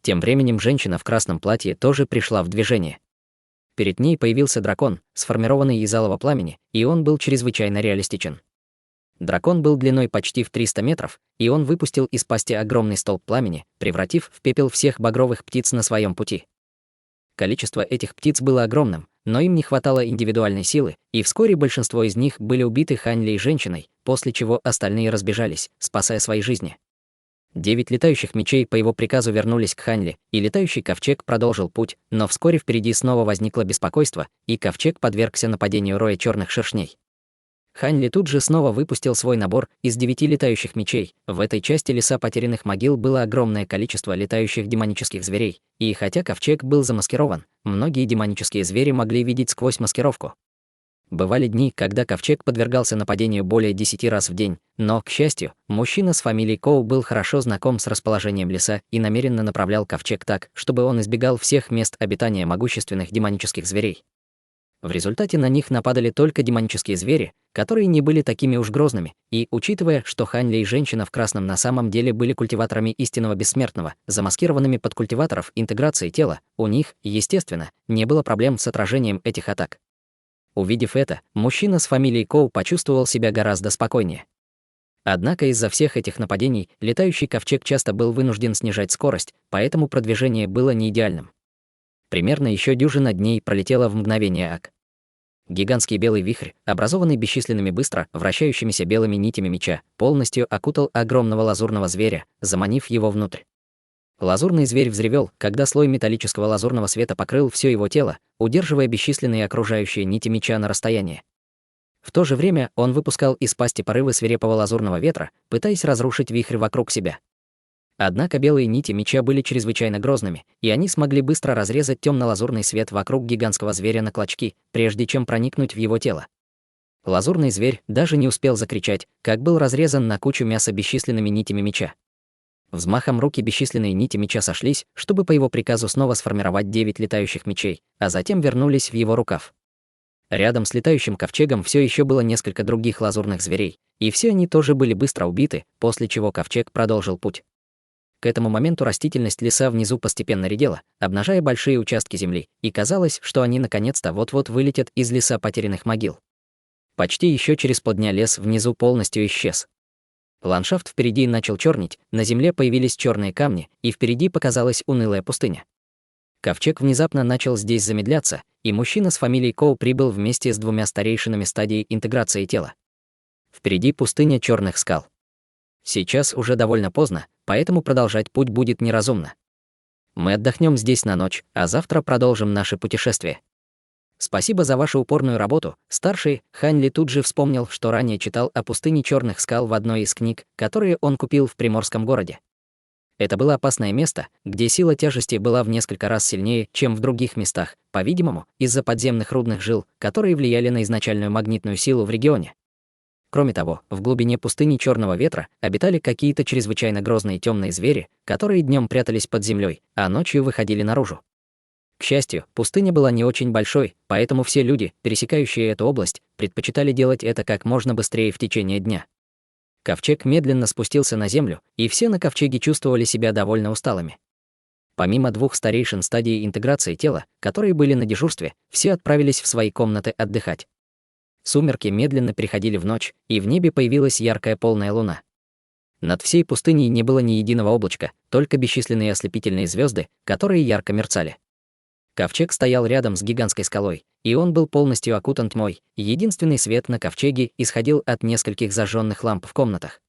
Тем временем женщина в красном платье тоже пришла в движение. Перед ней появился дракон, сформированный из алого пламени, и он был чрезвычайно реалистичен. Дракон был длиной почти в 300 метров, и он выпустил из пасти огромный столб пламени, превратив в пепел всех багровых птиц на своем пути. Количество этих птиц было огромным, но им не хватало индивидуальной силы, и вскоре большинство из них были убиты Хань Ли женщиной, после чего остальные разбежались, спасая свои жизни. 9 летающих мечей по его приказу вернулись к Хань Ли, и летающий ковчег продолжил путь, но вскоре впереди снова возникло беспокойство, и ковчег подвергся нападению роя черных шершней. Хань Ли тут же снова выпустил свой набор из 9 летающих мечей. В этой части леса потерянных могил было огромное количество летающих демонических зверей, и хотя ковчег был замаскирован, многие демонические звери могли видеть сквозь маскировку. Бывали дни, когда ковчег подвергался нападению более 10 раз в день, но, к счастью, мужчина с фамилией Коу был хорошо знаком с расположением леса и намеренно направлял ковчег так, чтобы он избегал всех мест обитания могущественных демонических зверей. В результате на них нападали только демонические звери, которые не были такими уж грозными, и, учитывая, что Хань Ли и женщина в красном на самом деле были культиваторами истинного бессмертного, замаскированными под культиваторов интеграции тела, у них, естественно, не было проблем с отражением этих атак. Увидев это, мужчина с фамилией Коу почувствовал себя гораздо спокойнее. Однако из-за всех этих нападений летающий ковчег часто был вынужден снижать скорость, поэтому продвижение было не идеальным. Примерно еще дюжина дней пролетела в мгновение ока. Гигантский белый вихрь, образованный бесчисленными быстро вращающимися белыми нитями меча, полностью окутал огромного лазурного зверя, заманив его внутрь. Лазурный зверь взревел, когда слой металлического лазурного света покрыл все его тело, удерживая бесчисленные окружающие нити меча на расстоянии. В то же время он выпускал из пасти порывы свирепого лазурного ветра, пытаясь разрушить вихрь вокруг себя. Однако белые нити меча были чрезвычайно грозными, и они смогли быстро разрезать темно-лазурный свет вокруг гигантского зверя на клочки, прежде чем проникнуть в его тело. Лазурный зверь даже не успел закричать, как был разрезан на кучу мяса бесчисленными нитями меча. Взмахом руки бесчисленные нити меча сошлись, чтобы по его приказу снова сформировать 9 летающих мечей, а затем вернулись в его рукав. Рядом с летающим ковчегом все еще было несколько других лазурных зверей, и все они тоже были быстро убиты, после чего ковчег продолжил путь. К этому моменту растительность леса внизу постепенно редела, обнажая большие участки земли, и казалось, что они наконец-то вот-вот вылетят из леса потерянных могил. Почти еще через полдня лес внизу полностью исчез. Ландшафт впереди начал чернеть, на земле появились черные камни, и впереди показалась унылая пустыня. Ковчег внезапно начал здесь замедляться, и мужчина с фамилией Коу прибыл вместе с 2 старейшинами стадии интеграции тела. Впереди пустыня черных скал. Сейчас уже довольно поздно, поэтому продолжать путь будет неразумно. Мы отдохнем здесь на ночь, а завтра продолжим наше путешествие. Спасибо за вашу упорную работу. Старший Хань Ли тут же вспомнил, что ранее читал о пустыне черных скал в одной из книг, которые он купил в приморском городе. Это было опасное место, где сила тяжести была в несколько раз сильнее, чем в других местах, по-видимому, из-за подземных рудных жил, которые влияли на изначальную магнитную силу в регионе. Кроме того, в глубине пустыни Черного ветра обитали какие-то чрезвычайно грозные темные звери, которые днем прятались под землей, а ночью выходили наружу. К счастью, пустыня была не очень большой, поэтому все люди, пересекающие эту область, предпочитали делать это как можно быстрее в течение дня. Ковчег медленно спустился на землю, и все на ковчеге чувствовали себя довольно усталыми. Помимо 2 старейшин стадии интеграции тела, которые были на дежурстве, все отправились в свои комнаты отдыхать. Сумерки медленно переходили в ночь, и в небе появилась яркая полная луна. Над всей пустыней не было ни единого облачка, только бесчисленные ослепительные звезды, которые ярко мерцали. Ковчег стоял рядом с гигантской скалой, и он был полностью окутан тьмой, единственный свет на ковчеге исходил от нескольких зажженных ламп в комнатах.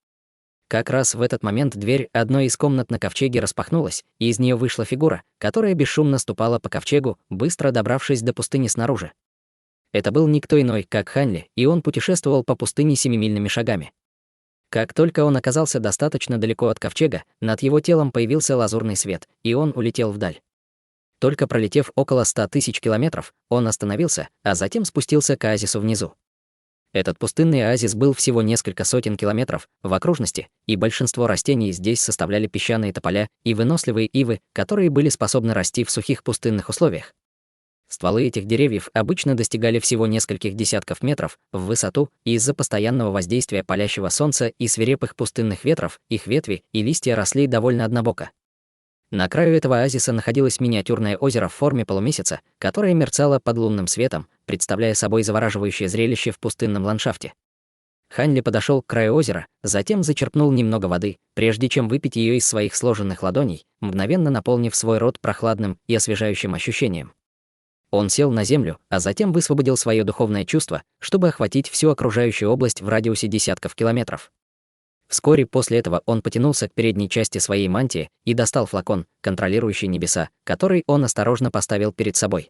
Как раз в этот момент дверь одной из комнат на ковчеге распахнулась, и из нее вышла фигура, которая бесшумно ступала по ковчегу, быстро добравшись до пустыни снаружи. Это был никто иной, как Ханли, и он путешествовал по пустыне семимильными шагами. Как только он оказался достаточно далеко от ковчега, над его телом появился лазурный свет, и он улетел вдаль. Только пролетев около 100 тысяч километров, он остановился, а затем спустился к оазису внизу. Этот пустынный оазис был всего несколько сотен километров в окружности, и большинство растений здесь составляли песчаные тополя и выносливые ивы, которые были способны расти в сухих пустынных условиях. Стволы этих деревьев обычно достигали всего нескольких десятков метров в высоту, и из-за постоянного воздействия палящего солнца и свирепых пустынных ветров их ветви и листья росли довольно однобоко. На краю этого оазиса находилось миниатюрное озеро в форме полумесяца, которое мерцало под лунным светом, представляя собой завораживающее зрелище в пустынном ландшафте. Ханли подошел к краю озера, затем зачерпнул немного воды, прежде чем выпить ее из своих сложенных ладоней, мгновенно наполнив свой рот прохладным и освежающим ощущением. Он сел на землю, а затем высвободил свое духовное чувство, чтобы охватить всю окружающую область в радиусе десятков километров. Вскоре после этого он потянулся к передней части своей мантии и достал флакон, контролирующий небеса, который он осторожно поставил перед собой.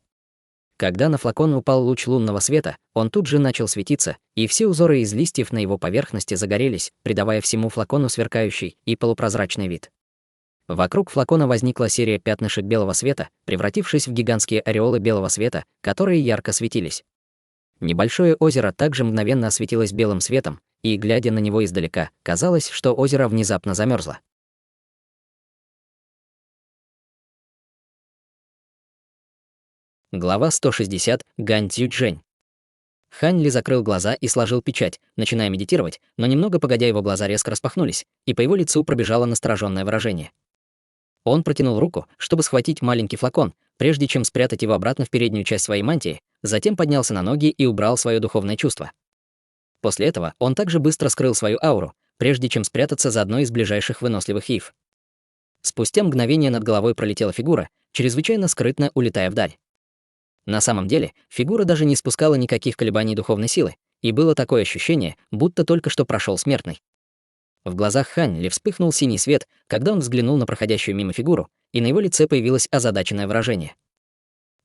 Когда на флакон упал луч лунного света, он тут же начал светиться, и все узоры из листьев на его поверхности загорелись, придавая всему флакону сверкающий и полупрозрачный вид. Вокруг флакона возникла серия пятнышек белого света, превратившись в гигантские ореолы белого света, которые ярко светились. Небольшое озеро также мгновенно осветилось белым светом, и, глядя на него издалека, казалось, что озеро внезапно замерзло. Глава 160. Гань Цзючжэнь. Ханли закрыл глаза и сложил печать, начиная медитировать, но немного погодя его глаза резко распахнулись, и по его лицу пробежало настороженное выражение. Он протянул руку, чтобы схватить маленький флакон, прежде чем спрятать его обратно в переднюю часть своей мантии, затем поднялся на ноги и убрал свое духовное чувство. После этого он также быстро скрыл свою ауру, прежде чем спрятаться за одной из ближайших выносливых ив. Спустя мгновение над головой пролетела фигура, чрезвычайно скрытно улетая вдаль. На самом деле, фигура даже не спускала никаких колебаний духовной силы, и было такое ощущение, будто только что прошел смертный. В глазах Ханли вспыхнул синий свет, когда он взглянул на проходящую мимо фигуру, и на его лице появилось озадаченное выражение.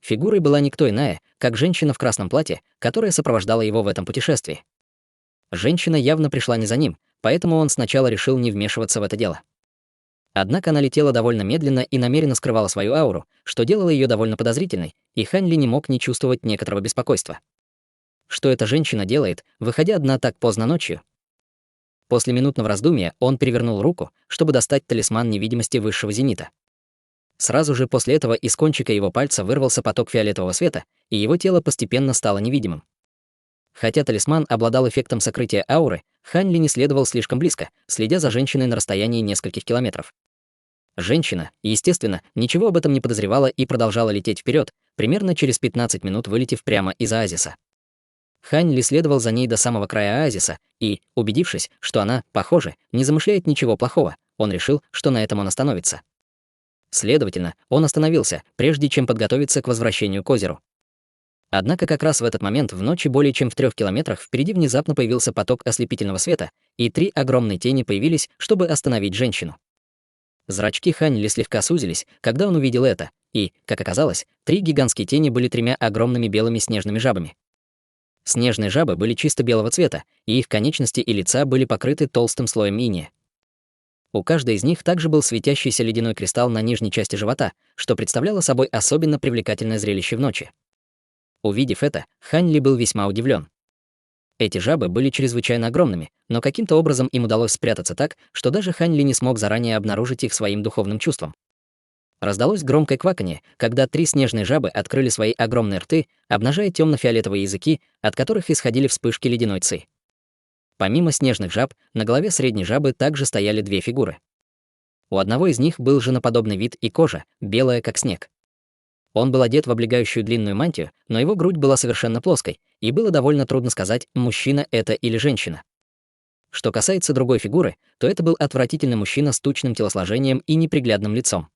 Фигурой была никто иная, как женщина в красном платье, которая сопровождала его в этом путешествии. Женщина явно пришла не за ним, поэтому он сначала решил не вмешиваться в это дело. Однако она летела довольно медленно и намеренно скрывала свою ауру, что делало ее довольно подозрительной, и Ханли не мог не чувствовать некоторого беспокойства. Что эта женщина делает, выходя одна так поздно ночью? После минутного раздумья он перевернул руку, чтобы достать талисман невидимости высшего зенита. Сразу же после этого из кончика его пальца вырвался поток фиолетового света, и его тело постепенно стало невидимым. Хотя талисман обладал эффектом сокрытия ауры, Ханли не следовал слишком близко, следя за женщиной на расстоянии нескольких километров. Женщина, естественно, ничего об этом не подозревала и продолжала лететь вперед, примерно через 15 минут вылетев прямо из оазиса. Ханли следовал за ней до самого края оазиса и, убедившись, что она, похоже, не замышляет ничего плохого, он решил, что на этом он остановится. Следовательно, он остановился, прежде чем подготовиться к возвращению к озеру. Однако как раз в этот момент в ночи более чем в 3 километрах впереди внезапно появился поток ослепительного света, и 3 огромные тени появились, чтобы остановить женщину. Зрачки Ханли слегка сузились, когда он увидел это, и, как оказалось, 3 гигантские тени были 3 огромными белыми снежными жабами. Снежные жабы были чисто белого цвета, и их конечности и лица были покрыты толстым слоем инея. У каждой из них также был светящийся ледяной кристалл на нижней части живота, что представляло собой особенно привлекательное зрелище в ночи. Увидев это, Ханли был весьма удивлен. Эти жабы были чрезвычайно огромными, но каким-то образом им удалось спрятаться так, что даже Ханли не смог заранее обнаружить их своим духовным чувством. Раздалось громкое кваканье, когда 3 снежные жабы открыли свои огромные рты, обнажая темно-фиолетовые языки, от которых исходили вспышки ледяной ци. Помимо снежных жаб, на голове средней жабы также стояли 2 фигуры. У одного из них был женоподобный вид и кожа, белая как снег. Он был одет в облегающую длинную мантию, но его грудь была совершенно плоской, и было довольно трудно сказать, мужчина это или женщина. Что касается другой фигуры, то это был отвратительный мужчина с тучным телосложением и неприглядным лицом.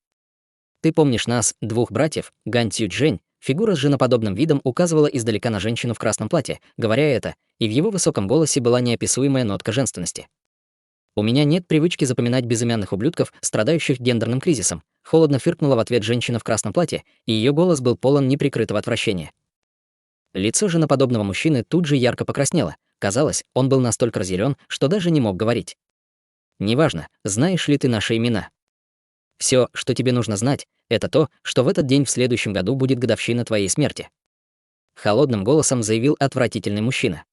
«Ты помнишь нас, 2 братьев, Гань Цзючжэнь?» Фигура с женоподобным видом указывала издалека на женщину в красном платье, говоря это, и в его высоком голосе была неописуемая нотка женственности. У меня нет привычки запоминать безымянных ублюдков, страдающих гендерным кризисом. Холодно фыркнула в ответ женщина в красном платье, и ее голос был полон неприкрытого отвращения. Лицо женоподобного мужчины тут же ярко покраснело. Казалось, он был настолько разъярен, что даже не мог говорить. «Неважно, знаешь ли ты наши имена. Все, что тебе нужно знать, это то, что в этот день в следующем году будет годовщина твоей смерти», — холодным голосом заявил отвратительный мужчина.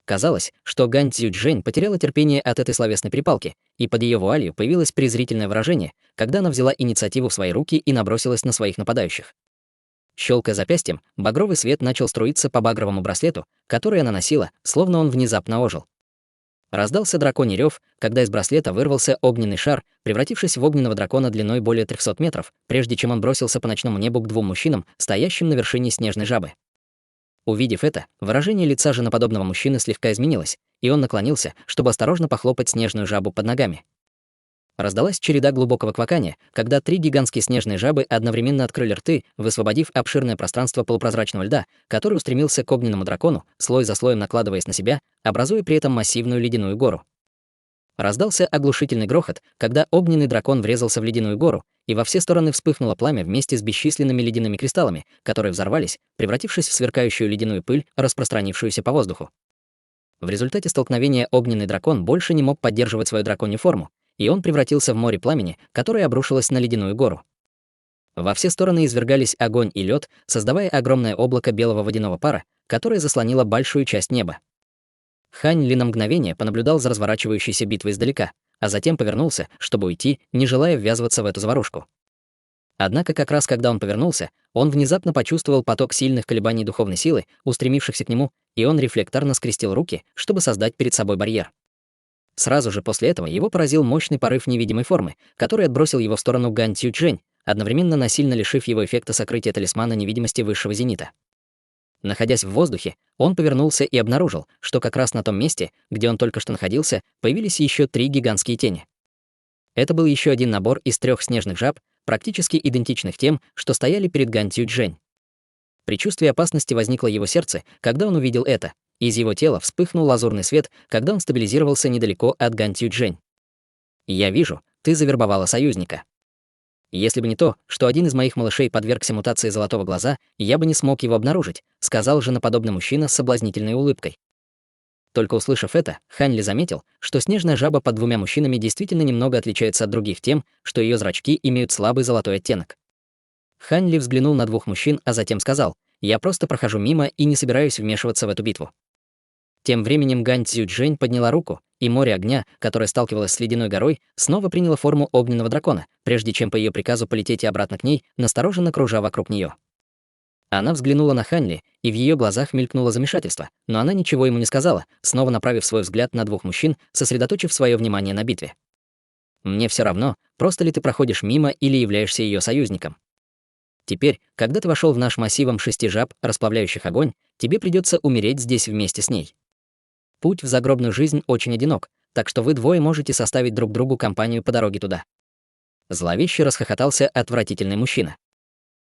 Казалось, что Гань Цзюйчжэнь потеряла терпение от этой словесной перепалки, и под ее вуалью появилось презрительное выражение, когда она взяла инициативу в свои руки и набросилась на своих нападающих. Щелкая запястьем, багровый свет начал струиться по багровому браслету, который она носила, словно он внезапно ожил. Раздался драконий рев, когда из браслета вырвался огненный шар, превратившись в огненного дракона длиной более 300 метров, прежде чем он бросился по ночному небу к двум мужчинам, стоящим на вершине снежной жабы. Увидев это, выражение лица женоподобного мужчины слегка изменилось, и он наклонился, чтобы осторожно похлопать снежную жабу под ногами. Раздалась череда глубокого квакания, когда 3 гигантские снежные жабы одновременно открыли рты, высвободив обширное пространство полупрозрачного льда, который устремился к огненному дракону, слой за слоем накладываясь на себя, образуя при этом массивную ледяную гору. Раздался оглушительный грохот, когда огненный дракон врезался в ледяную гору, и во все стороны вспыхнуло пламя вместе с бесчисленными ледяными кристаллами, которые взорвались, превратившись в сверкающую ледяную пыль, распространившуюся по воздуху. В результате столкновения огненный дракон больше не мог поддерживать свою драконью форму, и он превратился в море пламени, которое обрушилось на ледяную гору. Во все стороны извергались огонь и лед, создавая огромное облако белого водяного пара, которое заслонило большую часть неба. Хань Ли на мгновение понаблюдал за разворачивающейся битвой издалека, а затем повернулся, чтобы уйти, не желая ввязываться в эту заварушку. Однако как раз когда он повернулся, он внезапно почувствовал поток сильных колебаний духовной силы, устремившихся к нему, и он рефлекторно скрестил руки, чтобы создать перед собой барьер. Сразу же после этого его поразил мощный порыв невидимой формы, который отбросил его в сторону Гань Цзюйчжэнь, одновременно насильно лишив его эффекта сокрытия талисмана невидимости высшего зенита. Находясь в воздухе, он повернулся и обнаружил, что как раз на том месте, где он только что находился, появились еще 3 гигантские тени. Это был еще один набор из 3 снежных жаб, практически идентичных тем, что стояли перед Гань Цзюйчжэнь. Предчувствие опасности возникло в его сердце, когда он увидел это. Из его тела вспыхнул лазурный свет, когда он стабилизировался недалеко от Гань Цзюйчжэнь. «Я вижу, ты завербовала союзника. Если бы не то, что один из моих малышей подвергся мутации золотого глаза, я бы не смог его обнаружить», сказал женоподобный мужчина с соблазнительной улыбкой. Только услышав это, Хань Ли заметил, что снежная жаба под 2 мужчинами действительно немного отличается от других тем, что ее зрачки имеют слабый золотой оттенок. Хань Ли взглянул на 2 мужчин, а затем сказал: «Я просто прохожу мимо и не собираюсь вмешиваться в эту битву». Тем временем Гань Цзюйчжэнь подняла руку, и море огня, которое сталкивалось с ледяной горой, снова приняло форму огненного дракона, прежде чем по ее приказу полететь и обратно к ней, настороженно кружа вокруг нее. Она взглянула на Хань Ли, и в ее глазах мелькнуло замешательство, но она ничего ему не сказала, снова направив свой взгляд на 2 мужчин, сосредоточив свое внимание на битве. «Мне все равно, просто ли ты проходишь мимо или являешься ее союзником. Теперь, когда ты вошел в наш массивом 6 жаб, расплавляющих огонь, тебе придется умереть здесь вместе с ней. Путь в загробную жизнь очень одинок, так что вы 2 можете составить друг другу компанию по дороге туда». Зловеще расхохотался отвратительный мужчина.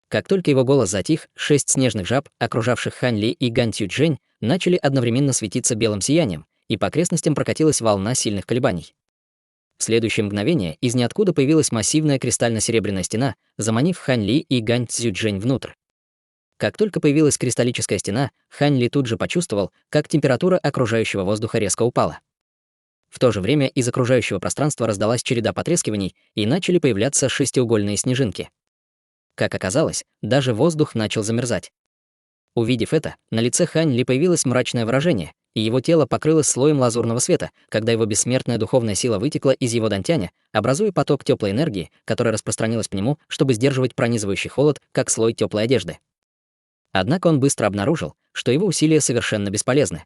Как только его голос затих, 6 снежных жаб, окружавших Хань Ли и Гань Цзюйчжэнь, начали одновременно светиться белым сиянием, и по окрестностям прокатилась волна сильных колебаний. В следующее мгновение из ниоткуда появилась массивная кристально-серебряная стена, заманив Хань Ли и Гань Цзюйчжэнь внутрь. Как только появилась кристаллическая стена, Хань Ли тут же почувствовал, как температура окружающего воздуха резко упала. В то же время из окружающего пространства раздалась череда потрескиваний, и начали появляться шестиугольные снежинки. Как оказалось, даже воздух начал замерзать. Увидев это, на лице Хань Ли появилось мрачное выражение, и его тело покрылось слоем лазурного света, когда его бессмертная духовная сила вытекла из его дантяня, образуя поток теплой энергии, которая распространилась по нему, чтобы сдерживать пронизывающий холод, как слой теплой одежды. Однако он быстро обнаружил, что его усилия совершенно бесполезны.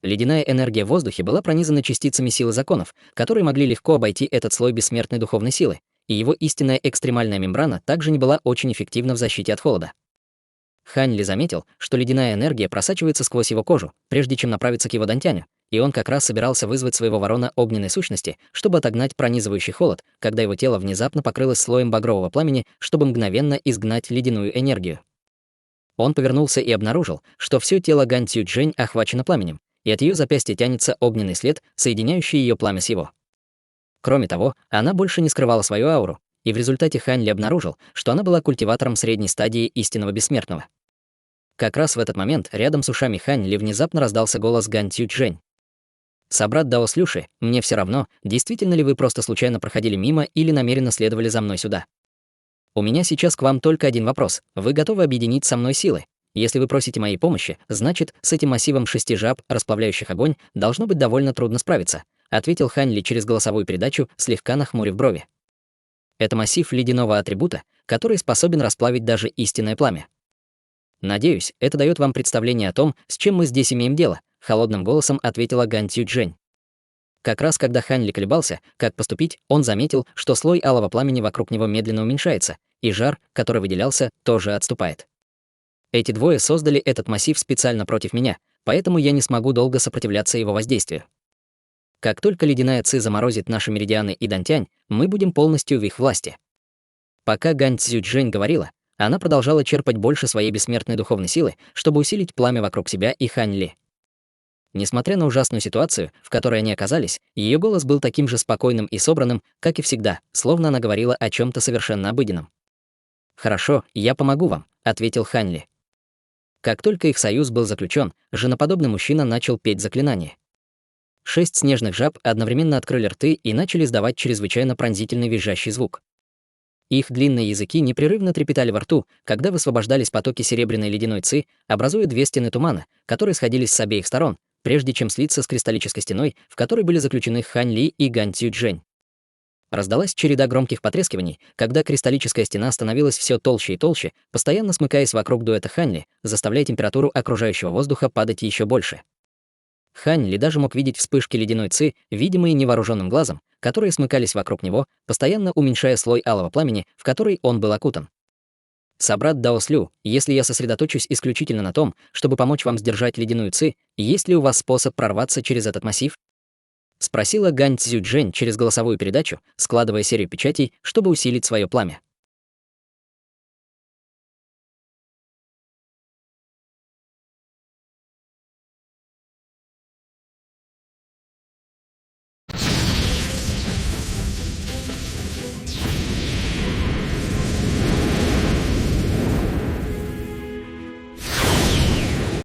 Ледяная энергия в воздухе была пронизана частицами силы законов, которые могли легко обойти этот слой бессмертной духовной силы, и его истинная экстремальная мембрана также не была очень эффективна в защите от холода. Хань Ли заметил, что ледяная энергия просачивается сквозь его кожу, прежде чем направиться к его дантяню, и он как раз собирался вызвать своего ворона огненной сущности, чтобы отогнать пронизывающий холод, когда его тело внезапно покрылось слоем багрового пламени, чтобы мгновенно изгнать ледяную энергию. Он повернулся и обнаружил, что все тело Гань Цзюйчжэнь охвачено пламенем, и от ее запястья тянется огненный след, соединяющий ее пламя с его. Кроме того, она больше не скрывала свою ауру, и в результате Хань Ли обнаружил, что она была культиватором средней стадии истинного бессмертного. Как раз в этот момент рядом с ушами Хань Ли внезапно раздался голос Гань Цзючжэнь. «Собрат Дао Слюши, мне все равно, действительно ли вы просто случайно проходили мимо или намеренно следовали за мной сюда. У меня сейчас к вам только один вопрос. Вы готовы объединить со мной силы? Если вы просите моей помощи, значит, с этим массивом 6 жаб, расплавляющих огонь, должно быть довольно трудно справиться», ответил Хань Ли через голосовую передачу, слегка нахмурив брови. Это массив ледяного атрибута, который способен расплавить даже истинное пламя. «Надеюсь, это дает вам представление о том, с чем мы здесь имеем дело», холодным голосом ответила Гань Цзючжэнь. Как раз когда Хань Ли колебался, как поступить, он заметил, что слой алого пламени вокруг него медленно уменьшается, и жар, который выделялся, тоже отступает. Эти двое создали этот массив специально против меня, поэтому я не смогу долго сопротивляться его воздействию. Как только ледяная ци заморозит наши меридианы и дантянь, мы будем полностью в их власти. Пока Гань Цзючжэнь говорила, она продолжала черпать больше своей бессмертной духовной силы, чтобы усилить пламя вокруг себя и Хань Ли. Несмотря на ужасную ситуацию, в которой они оказались, ее голос был таким же спокойным и собранным, как и всегда, словно она говорила о чем-то совершенно обыденном. «Хорошо, я помогу вам», — ответил Хань Ли. Как только их союз был заключен, женоподобный мужчина начал петь заклинание. 6 снежных жаб одновременно открыли рты и начали издавать чрезвычайно пронзительный визжащий звук. Их длинные языки непрерывно трепетали во рту, когда высвобождались потоки серебряной ледяной ци, образуя 2 стены тумана, которые сходились с обеих сторон, прежде чем слиться с кристаллической стеной, в которой были заключены Хань Ли и Гань Цзючжэнь. Раздалась череда громких потрескиваний, когда кристаллическая стена становилась все толще и толще, постоянно смыкаясь вокруг дуэта Хань Ли, заставляя температуру окружающего воздуха падать еще больше. Хань Ли даже мог видеть вспышки ледяной ци, видимые невооруженным глазом, которые смыкались вокруг него, постоянно уменьшая слой алого пламени, в который он был окутан. «Собрат Дао Слю, если я сосредоточусь исключительно на том, чтобы помочь вам сдержать ледяную ци, есть ли у вас способ прорваться через этот массив?» — спросила Гань Цзючжэнь через голосовую передачу, складывая серию печатей, чтобы усилить свое пламя.